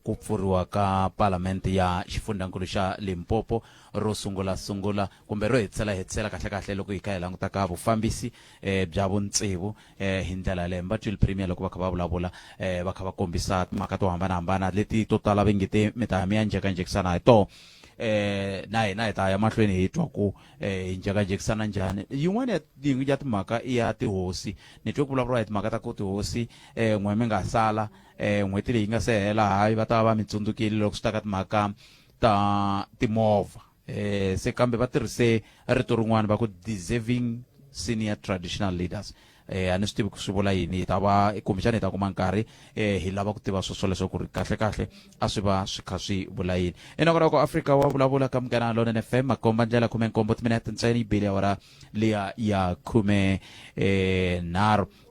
ku pfuriwa ka palamende ya xifundzankulu xa Limpopo ro sungula kumbe ro hetsela kahle loko hi kha hi languta ka vufambisi bya vuntsevu hi ndlela leyi mbatwile premier loko va kha va vulavula va kha va kombisa timhaka to hambanahambana leti to tala va ngete mi ta mi ya njhekanjhekisana hi to na hina hi ta ya mahlweni hi twa ku hi njhekanjhekisana njhani yin'wana ya timhaka i ya tihosi ni twe ku vulavuriwa hi timhaka ta ku tihosi n'we mi nga sala n'hweti leyi nga se hela hayi va ta va mi tsundzukile loko swi ta ka timhaka ta timovha se kambe va tirhise rito rin'wana va ku deserving senior traditional leaders a ni swi tivi ku swi vula yini hi ta va kumbexana hi ta kuma nkarhi hi lava ku tiva swoswoleswo ku ri kahle a swi va swi kha swi vula yini enongonoko Afrika wa vulavula ka mugana lona FM makomba ndlela 19 timinete ntsena yi bile awara liya ya 13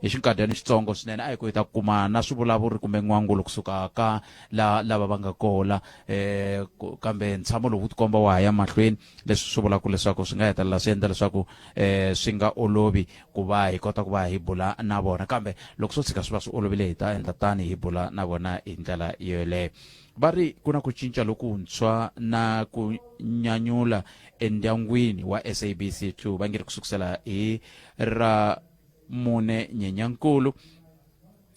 hi xinkadyana xitsongo swinene a hi ku hi ta kuma na swivulavuri kumbe n'wangulo kusuka ka lava va nga kola kambe ntshamo lowu tikomba wa haya mahlweni leswi swi vulaka leswaku swi nga hetelela swi endla leswaku swi nga olovi ku va hi kota ku va hi bula na vona kambe loko swo tshika swi va swi olovile hi ta endla tani hi bula na vona hi ndlela yoleyo va ri ku na ku cinca lokuntshwa na ku nyanyula endyangwini wa SABC2 va nge ri kusukusela hi ra 4 Nyenyankulu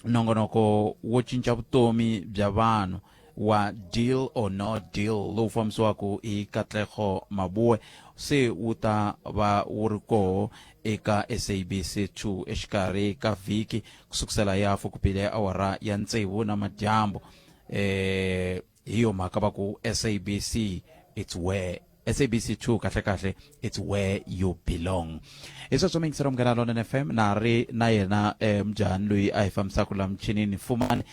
nongonoko wo cinca vutomi bya vanhu wa deal or no deal lowu fambisiwaka hi Katlego Mabuwe se wu ta va wu ri koho eka SABC2 exikarhi ka vhiki kusukusela ya fukupile awara ya ntsevu na madyambu hi yo mhaka va ku SABC2 kahle it's where you belong iswo mingisero mgana lona FM na ri na yena mjani loyi a hi fambisaka la mchinini Fumani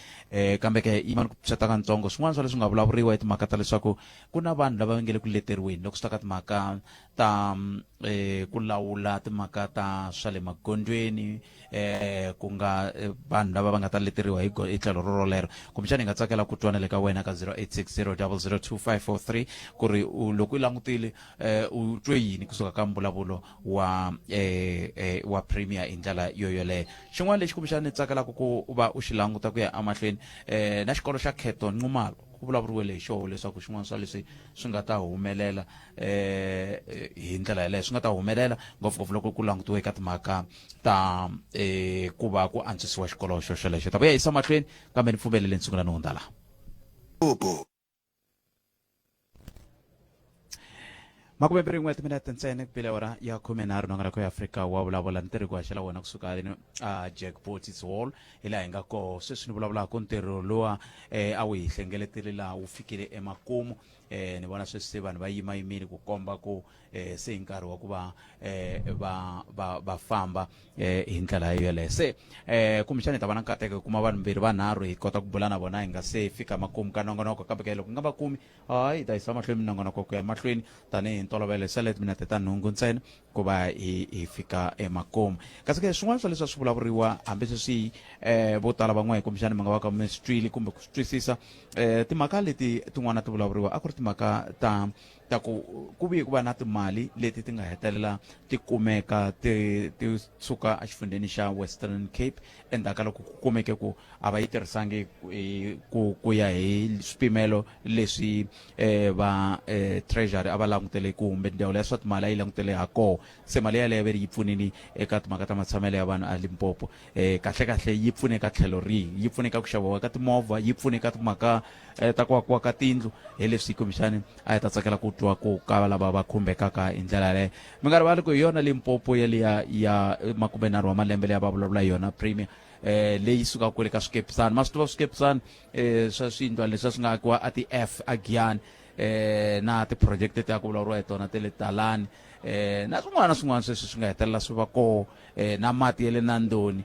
kambe ke imani ku psata kantsongo swin'wana swa leswi nga vulavuriwa hi timhaka ta leswaku ku na vanhu lava ngele ku leteriweni loko swi ta ka timhaka ta ku lawula timhaka ta swa le magondweni ku nga vanhu lava va nga ta leteriwa hi tlhelo rolero kumbexana hi nga tsakela ku twana le ka wena ka 0860002543 ku ri loko u langutile u twe yini kusuka ka mbulavulo wa premier hi ndlela yoyoleyo xin'wana lexi kumbexana ni tsakelaka ku va u xi languta ku ya amahlweni na xikolo xa Keton Nxumalo ku vulavuriwile hi xona leswaku xin'wana swa leswi swi nga ta humelela hi ndlela yaleyo swi nga ta humelela ngopfungopfu loko ku langutiwe ka timhaka ta ku va ku antswisiwa xikolo xolexo ta vuya yisa mahlweni kambe ni pfumelele ni sungula ni hundza laha makume rin'we timinete ntsena ku bile awara ya 13 nongonoko ya Afrika wa vulavula ntirho ku haxela wona kusuka haleni a Jackpot's Hall hi laha hi nga koho sweswi ni vulavulaka ntirho lowa a wu hi hlengeletile laha wu fikile emakumu ni vona sweswi vanhu va yimile ku komba ku se hi nkarhi wa ku va va famba hi ndlela yoleyo se kumbexana hi ta va na nkateko kuma vanhu mbirhi vanharhu hi kota ku bula na vona hi nga se fika makumu ka nongonoko kambe ke loko nga va kumi hayi hi ta yisa mahlweni minongonoko ku ya mahlweni tanihi ntolovelo sele timinete ta nhungu ntsena ku va hi fika emakumu kasi ke swin'wana swa leswi swi vulavuriwa hambi sweswi vo tala van'wana kumbexana mi nga va ka mi swi twile kumbe ku swi twisisa timhaka leti tin'wana ti vulavuriwa a ku ri timhaka ta ku vuye ku va na timali leti ti nga hetelela ti kumeka ti suka a xifundeni xa Western Cape endzhaku loko ku kumeke ku a va yi tirhisangi ku ya hi swipimelo leswi va treasury a va langutele ku humbe ndzawulo ya swa timali a yi langutele ha koho se mali yaleyo veri yi pfunile eka timhaka ta matshamelo ya vanhu a Limpopo kahle yi pfune ka tlhelo rihi yi pfune ka ku xaviwa ka timovha yi pfune ka timhaka ta ku akiwa ka tindlu hi leswi kumbexani a hi ta tsakela ku twa ku ka lava va khumbekaka hi ndlela yaleyo mi nga rivali ku hi yona Limpopo yaliya ya 30 wa malembe leyi va vulavula hi yona premier leyi sukaka kule ka swikepisana ma swi tiva swikepisana swa swindlwana leswi swi nga akiwa a ti-F a Giyani na ti-project ti ya ku vulavuriwa hi tona te le Talani na swin'wana sweswi swi nga hetelela swi va koho na mati ya le Nandoni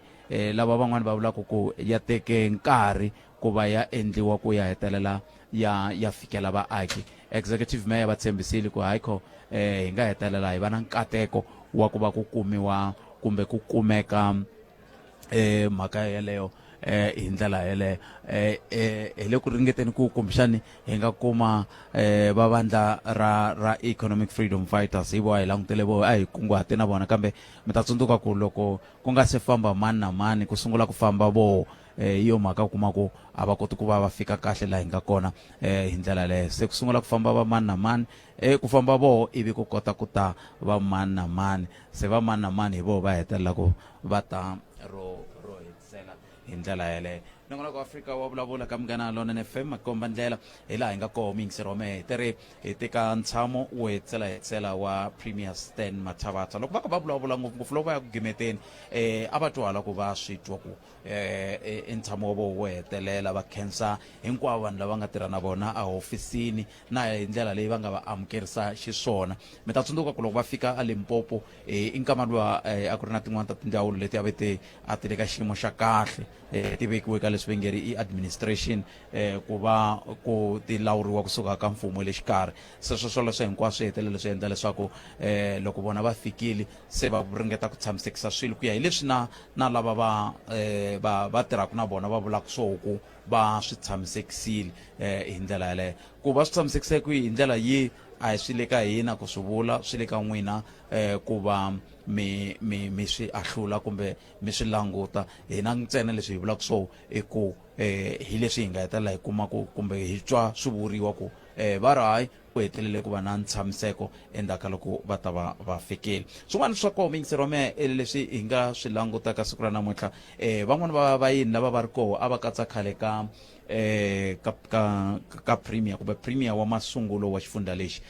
lava van'wana va vulaka ku ya teke nkarhi ku va ya endliwa ku ya hetelela ya fikela vaaki executive mayor va tshembisile ku hayikho hi nga hetelela hi va na nkateko wa ku va ku kumiwa kumbe ku kumeka mhaka yaleyo hi ndlela yeleyo hi le ku ringeteni ku kumbexani hi nga kuma va vandla ra economic freedom fighters hi vo hi langutele vo a hi kunguhate na vona kambe mi ta tsundzuka ku loko ku nga se famba mani na mani ku sungula ku famba vo hi yo mhaka u kuma ku a va koti ku va fika kahle laha hi nga kona hi ndlela leyo se ku sungula ku famba va mani na mani ku famba vo ivi ku kota ku ta va mani na mani se va mani na mani hi vo va hetelela ku va ta ro hetisela hi ndlela yeleyo nongonoko wa Afrika wa vulavula ka Munghana Lonene FM makomba ndlela hi laha hi nga koho mingisero me hi tiri hi teka ntshamo wo hetsela wa Premier Stan Mathavatha loko va ka va vulavula ngopfungopfu loko va ya ku gimeteni a va twala ku va swi twa ku ntshamo wo hetelela va khensa hinkwavo vanhu lava nga tirha na vona a hofisini na hi ndlela leyi va nga va amukerisa xiswona mi ta tsundzuka ku loko va fika a Limpopo i nkama luwa a ku ri na tin'wana ta tindzawulo leti a ti le ka xiyimo xa kahle ti vekiwe ka leswi vengeri i administration ku va ku ti lawuriwa kusuka ka mfumo le xikarhi se sweswo leswo hinkwaswo hetelela swi endla leswaku loko vona va fikile se va ringeta ku tshamisekisa swilo ku ya hi leswi na lava va tirhaka na vona va vulaka swo ku va swi tshamisekisile hi ndlela yaleyo ku va swi tshamisekiseke hi ndlela yi a hi swi le ka hina ku swi vula swi le ka n'wina ku va mi swi ahlula kumbe mi swi languta hina ntsena leswi hi vulaka swo i ku hi leswi hi nga hetelela hi kuma ku kumbe hi twa swi vuriwa ku va ri hayi ku hetelele ku va na ntshamiseko endzhaku loko va ta va fikile swin'wana swa koho mingisero me leswi hi nga swi langutaka siku ra namuntlha van'wana va yini lava va ri koho a va katsa khale ka premier kumbe premier wa masungulo wa xifundza lexi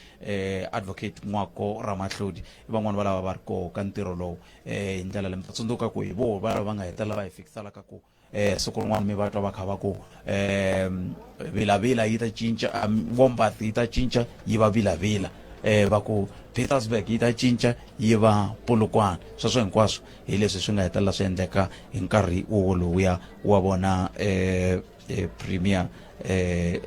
advocate Nwako Ramahlodi van'wana va lava va ri koho ka ntirho lowu hi ndlela leyi mi ta tsundzuka ku hi vo va nga hetelela va hi fikiselaka ku siku rin'wana mi va twa va kha va ku Vulavula yi ta cinca Wombat yi ta cinca yi va Vulavula va ku Pietersburg yi ta cinca yi va Polokwane sweswo hinkwaswo hi leswi swi nga hetelela swi endleka hi nkarhi wowoluya wa vona premier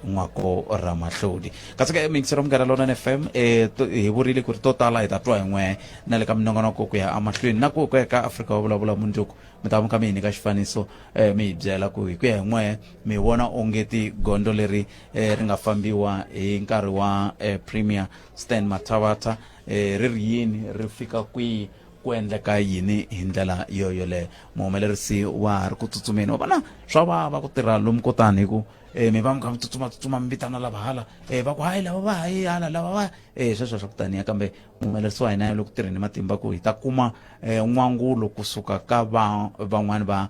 Nwako Ramahlodi kasi ka mingisero Munghana Lonene FM hi vurile ku ri to tala hi ta twa hi n'we na le ka minongonoko ku ya amahlweni na ku ya ka Afrika wa vulavula mundzuku mi ta muka mi hi nyika xifaniso mi hi byela ku hi ku ya hi n'we mi vona ongeti gondo leri ri nga fambiwa hi nkarhi wa premier Stan Mathavatha ri ri yini ri fika kwihi ku endleka yini hi ndlela yoyoleyo muhumelerisi wa ha ri ku tsutsumeni wa vona swa vava ku tirha lomu ko tani hi ku mi va mi kha mi tsutsuma mi vitana lava hala va ku hayi lava va hayi hala lava va sweswo swa ku taniya kambe muhumelerisi wa hina loko tirheni matimba ku hi ta kuma n'wangulo kusuka ka van'wani va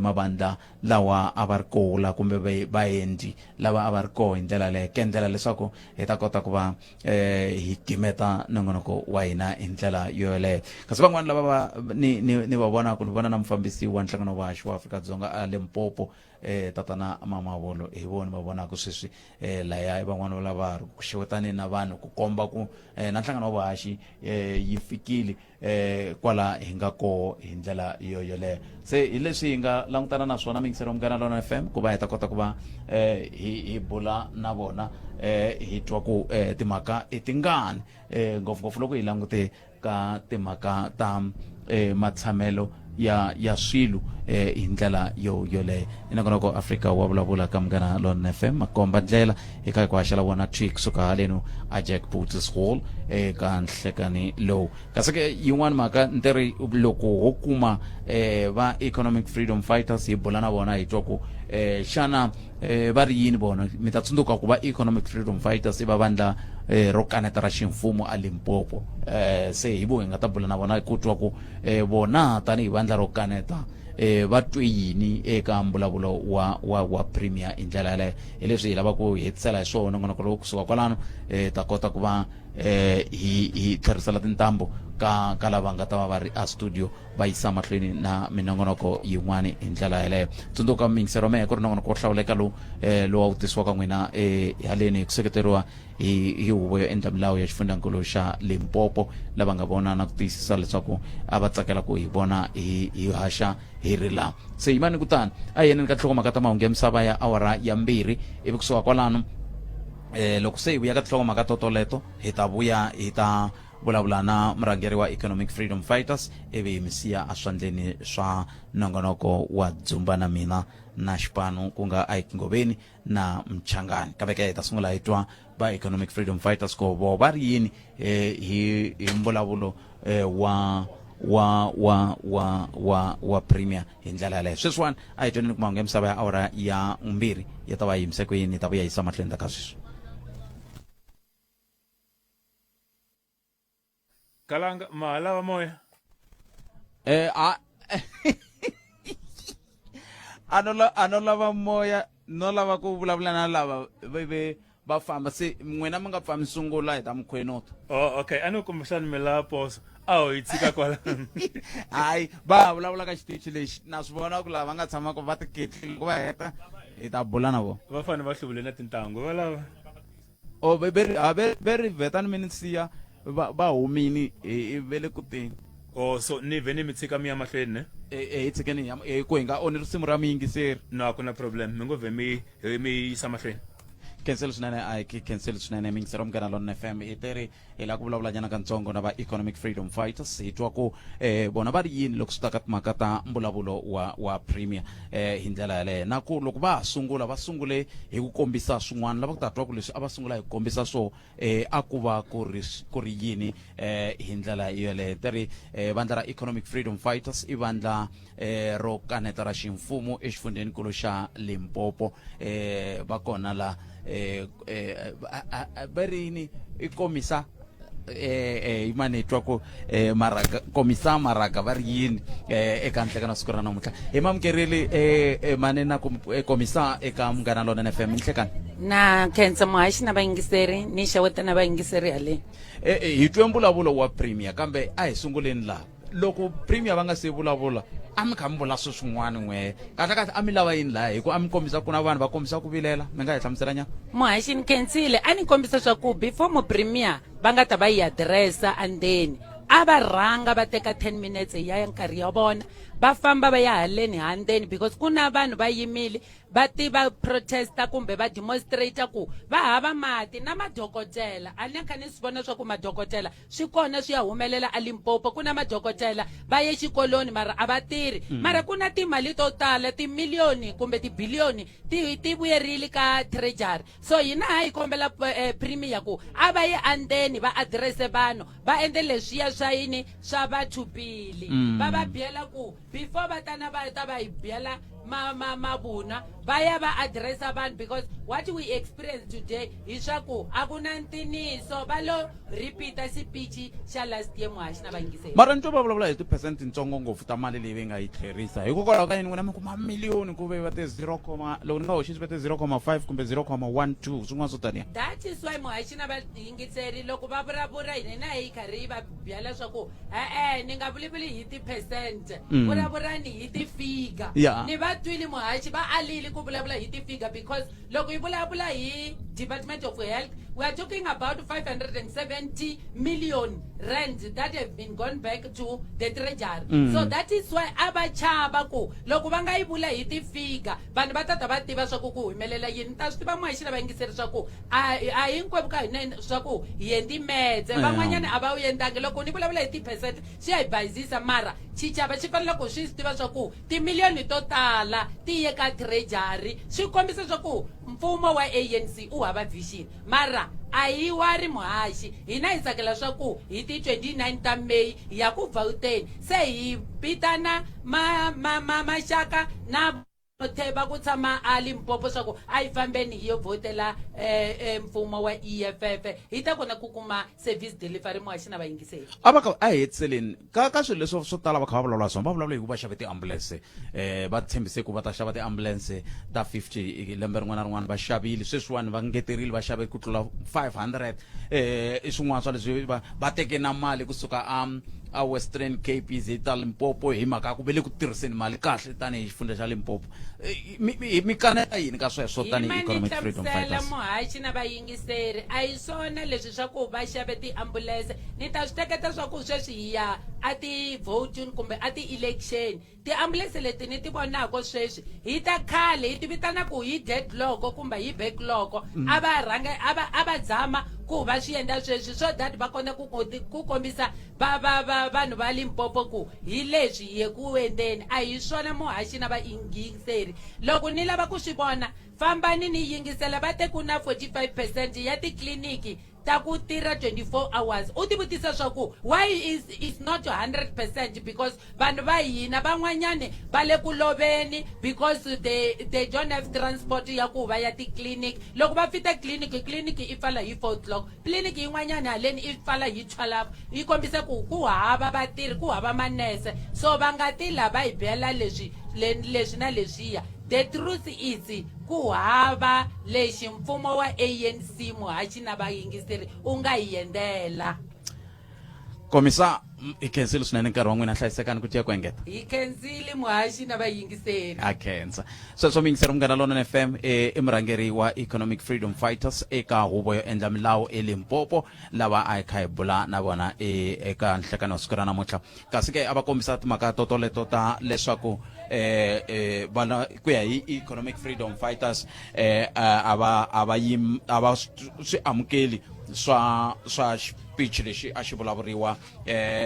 mavandla lawa a va ri koho la kumbe vaendli lava a va ri koho hi ndlela leyo ku endlela leswaku hi ta kota ku va hi gimeta nongonoko wa hina hi ndlela yoyoleyo kasi van'wani lava ni va vonaka ni vona na mufambisi wa nhlangano wa vahaxi wa Afrika-Dzonga a Limpopo tatana Mamavolo hi vona va vonaka sweswi laya van'wana lava ha ri ku xewetani na vanhu ku komba ku na nhlangano wa vahaxi yi fikile kwala hi nga koho hi ndlela yoyoleyo se hi leswi hi nga langutana na swona mingisero Munghana Lonene FM ku va hi ta kota ku va hi bula na vona hi twa ku timhaka i tingani ngopfungopfu loko hi langute ka timhaka ta matshamelo ya swilo hi ndlela yoleyo inongonoko Afrika wa vulavula ka Munghana Lonene FM makomba ndlela eka ku haxela vona tweet kusuka haleno a Jack Boots Hall ka nhlekani lowu kasi ke yin'wana mhaka nteri loko ho kuma va economic freedom fighters hi bula na vona hi twa ku xana va ri yini vona mi ta tsundzuka ku va economic freedom fighters va vandla ro kaneta ra ximfumo a Limpopo se hi vo hi nga ta bula na vona ku twa ku vona tanihi vandla ro kaneta va twe yini eka mbulavulo wa premier hi ndlela yaleyo hi leswi hi lava ku hetisela hi swona nongonoko lowu kusuka kwalano ta kota ku va hi tlherisela tintambu ka lava nga ta va ri a studio va yisa mahlweni na minongonoko yin'wana hi ndlela yaleyo tsundzuka mingisero mehe ku ri nongonoko wo hlawuleka lowu wa vutisiwaka n'wina haleni hi ku seketeriwa hi huvo yo endla milawu ya xifundzankulu xa Limpopo lava nga vona na ku tiyisisa leswaku a va tsakela ku hi vona hi haxa hi ri la se hi mani kutani a hi yeneni ka nhlokomhaka ta mahungu ya misava ya awara ya 2 ivi kusuka kwalano loko se hi vuya ka tinhlokomhaka toleto hi ta vuya hi ta vulavula na murhangeri wa Economic Freedom Fighters ivi hi misiya aswandleni swa nongonoko wa dzumba na mina na xipano ku nga Ike Ngoveni na Mchangani. Kambe ke hi ta sungula hi twa ba Economic Freedom Fighters ko vo va ri yini hi mbulavulo wa premier hi ndlela yaleyo. Sweswiwani a hi tweni ku mahungu ya misava ya awara ya 2 ya ta va yimise ku yini, ta vuya yisa mahlweni ta ka sweswi. Khalanga mahala wa moya ano lava moya no lava ku vulavula na lava va famba se n'wina mi nga pfa mi sungula hi ta mikhwenoto. oh okay ano kumbexani mi lava poso aho hi tshika kwala hayi va vulavula ka xitichi lexi na swi vona ku lava nga tshamaka va tiketli loko va heta hi ta bula na vona. va fane va hluvule na tintangu va lava o veri vetani mi ni siya va humini ve le kuteni. oh so ni vhe ni mi tshika mi ya mahlweni ne hi tshikeni ku hi nga oni risimu ra muyingiseri. no a ku na problem mi ngo vhe mi yisa mahlweni. Cancel swinene Ike, cancel swinene mingisero mgana lona FM iteri ila ku vulavula nyana kantsongo na va Economic Freedom Fighters hi twa ku bona va ri yini loko swi ta ka timhaka ta mbulavulo wa premier hi ndlela yaleyo na ku loko va sungule hi ku kombisa swin'wana lava ku ta twa ku leswi a va sungula hi ku kombisa swo a ku va ku ri yini hi ndlela yaleyo. Teri vandla ra Economic Freedom Fighters i vandla ro kaneta ra ximfumo exifundzenikulu xa Limpopo va kona la berini ikomisa imane twa ku maraga komisa maraga va ri yini eka nhlekana siku ra namuntlha hi mamukereli mane na komisa eka Munghana Lonene FM nhlekani na khensa muhaxi na vayingiseri ni xeweta na vayingiseri hale hi twe mbulavulo wa premier kambe a hi sunguleni laha loko premier va nga se vulavula a mi kha mi vula swin'wana n'we kahle a mi lava yini laha hi ku a mi kombisa ku na vanhu va kombisa ku vilela mi nga hi hlamusela nyana. muhaxi ni khensile a ni kombisa swa ku before mu premier va nga ta va yi adiresa and then a va rhanga va teka 10 minutes ya nkarhi ya vona va famba va ya haleni handeni because ku na vanhu va yimile va tiva protesta kumbe va demonstrate ku va hava mati na madokodela a ni kha ni swi vona swa ku madokodela swi kona swi ya humelela a Limpopo ku na madokodela va ye xikoloni mara a va tirhi mara ku na timali to tala timiliyoni kumbe tibiliyoni ti vuyerile ka treasury so hina hi kombela premier ku a va ye andeni va address vanhu va endle leswiya swa yini swa vathupili va va byela ku before va ta va hi byela mavuna va ya va addressa vanhu because what we experience today hi swa ku a ku na ntiniso va lo repeata speech xa last year muhaxi na vayingiseri mara ni twa va vulavula hi tiphesenti ntsongo ngopfu ta mali leyi va nga yi tlherisa hikokwalaho ka yini n'wina mi kuma miliyoni ku ve va te loko ni nga hoxisi va te 0.5 kumbe 0.12 swin'wana swo taniya. that is why muhaxi na vayingiseri loko va vulavula hina hi karhi hi va byela swa ku ni nga vulavuli hi tiphesente vulavulani hi tifiga ni va twile muhaxi va alile ku vulavula hi tifiga because loko hi vulavula hi Department of Health we are talking about 570 million rand that have been gone back to the treasury so that is why aba chava ku loko va nga yi vula hi tifiga vanhu va tata va tiva swa ku humelela yini ta swi tiva muhaxi na vayingiseri swa ku a hinkwavo ka hina swa ku hi yendi metse van'wanyana a va wu yendangi loko ni vulavula hi tiphesente swi ya hi bayizisa mara xichava xi fanele ku swi tiva swa ku timiliyoni to tala ti ye ka treasury swi kombisa swa ku mfumo wa ANC u hava vision mara a hi wari muhaxi hina hi tsakela swa ku hi ti 29 ta May ya ku vhoteni se hi pitana maxaka na theba ku tshama a Limpopo swa ku a hi fambeni hi yo vhotela mfumo wa EFF hi ta kona ku kuma service delivery muhaxi na vayingiseri a va a hetiseleni ka swilo leswi swo tala va kha va vulavula swona va vulavula hi ku va xave tiambulense va tshembise ku va ta xava tiambulense ta 50 lembe rin'wana na rin'wana va xavile sweswiwani va ngeterile va xave ku tlula 500 i swin'wana swa leswi va teke na mali kusuka a Western Cape hi ta Limpopo hi mhaka ku vele ku tirhiseni mali kahle tanihi xifundza xa Limpopo mi kaneta yini ka sweswo tanihi Economic Freedom Fighters muhaxi na vayingiseri a hi swona leswi swa ku va xave tiambulense ni ta swi teketa swa ku sweswi hi ya a ti-voting kumbe a ti-election tiambulense leti ni ti vonako sweswi hi ta khale hi ti vitana ku hi deadlock kumbe hi backlog a va zama ku va swi endla sweswi so that va kona ku kombisa vanhu va Limpopo ku hi leswi hi ku endeni a hi swona muhaxi na vayingiseri loko ni lava ku swi vona fambani ni yingisela va te ku na 45% ya titliniki ta ku tirha 24 hours u tivutisa swa ku why is not 100% because vanhu va hina van'wanyani va le ku loveni because they don't have transport ya ku va ya titliliniki loko va fita tliliniki i pfala hi 4 o'clock tliliniki yin'wanyani haleni i pfala hi 12 yi kombisa ku hava vatirhi ku hava manese so va nga ti lava hi bela leswi na leswiya. The truth is ku hava lexi mfumo wa ANC muhaxi na vayingiseri u nga hi endela. Komisa i khensile swinene nkarhi wa n'wina hlayisekani ku tiya ku engeta hi khensile muhaxi na vayingiseri a khensa sweswo miyingiseri munghana lona FM i murhangeri wa Economic Freedom Fighters eka huvo yo endla milawu Limpopo lava a hi kha hi bula na vona eka nhlekani wa siku ra namuntlha kasi ke a va kombisa timhaka totoleto ta leswaku vana ku ya hi Economic Freedom Fighters a va swi amukeli swa speech lexi a xi vulavuriwa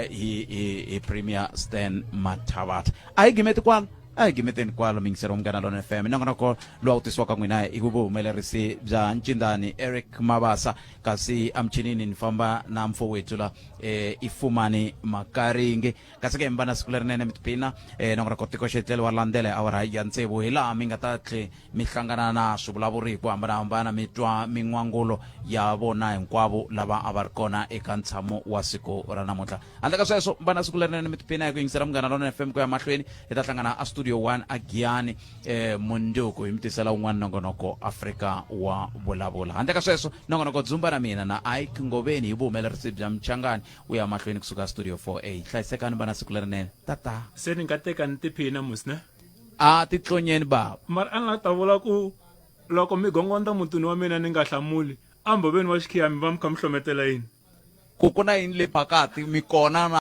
hi Premier Stan Mathavatha a hi gimeti kwala a hi gimeteni kwala miyingiseri wa munghana lona FM nongonoko lowu a tisiwaka n'wina hi vuhumelerisi bya Ncindani Eric Mabasa kasi amchinini ni famba na mfowethu la Ifumani Makaringi kasi ke mbana siku lerinene mitiphina nongonoko Tiko Axi Etleli wa landela awara ya ntsevu hi laha mi nga ta tlhe mi hlangana na swivulavuri hi ku hambanahambana mi twa min'wangulo ya vona hinkwavo lava a va ri kona eka ntshamo wa siku ra namuntlha handle ka sweswo mbana siku lerinene mitiphina hi ku yingisera munghana lona FM ku ya mahlweni hi ta hlangana a studio 1 a Giyani munduku hi mitisela un'wana nongonoko Afrika wa Vulavula handle ka sweswo nongonoko Dzumba na mina na Ike Ngoveni hi vuhumelerisi bya Mchangani u ya mahlweni kusuka studio 4A hlayisekani bana siku lerinene tata se ni nga teka ni tiphina musne a titlonyeni baba mara a nga ta vula ku loko mi gongonda mutuni wa mina ni nga hlamuli amboveni wa xikhiyami va mi kha mi hlometela yini ku kuna yini le phakati mi kona na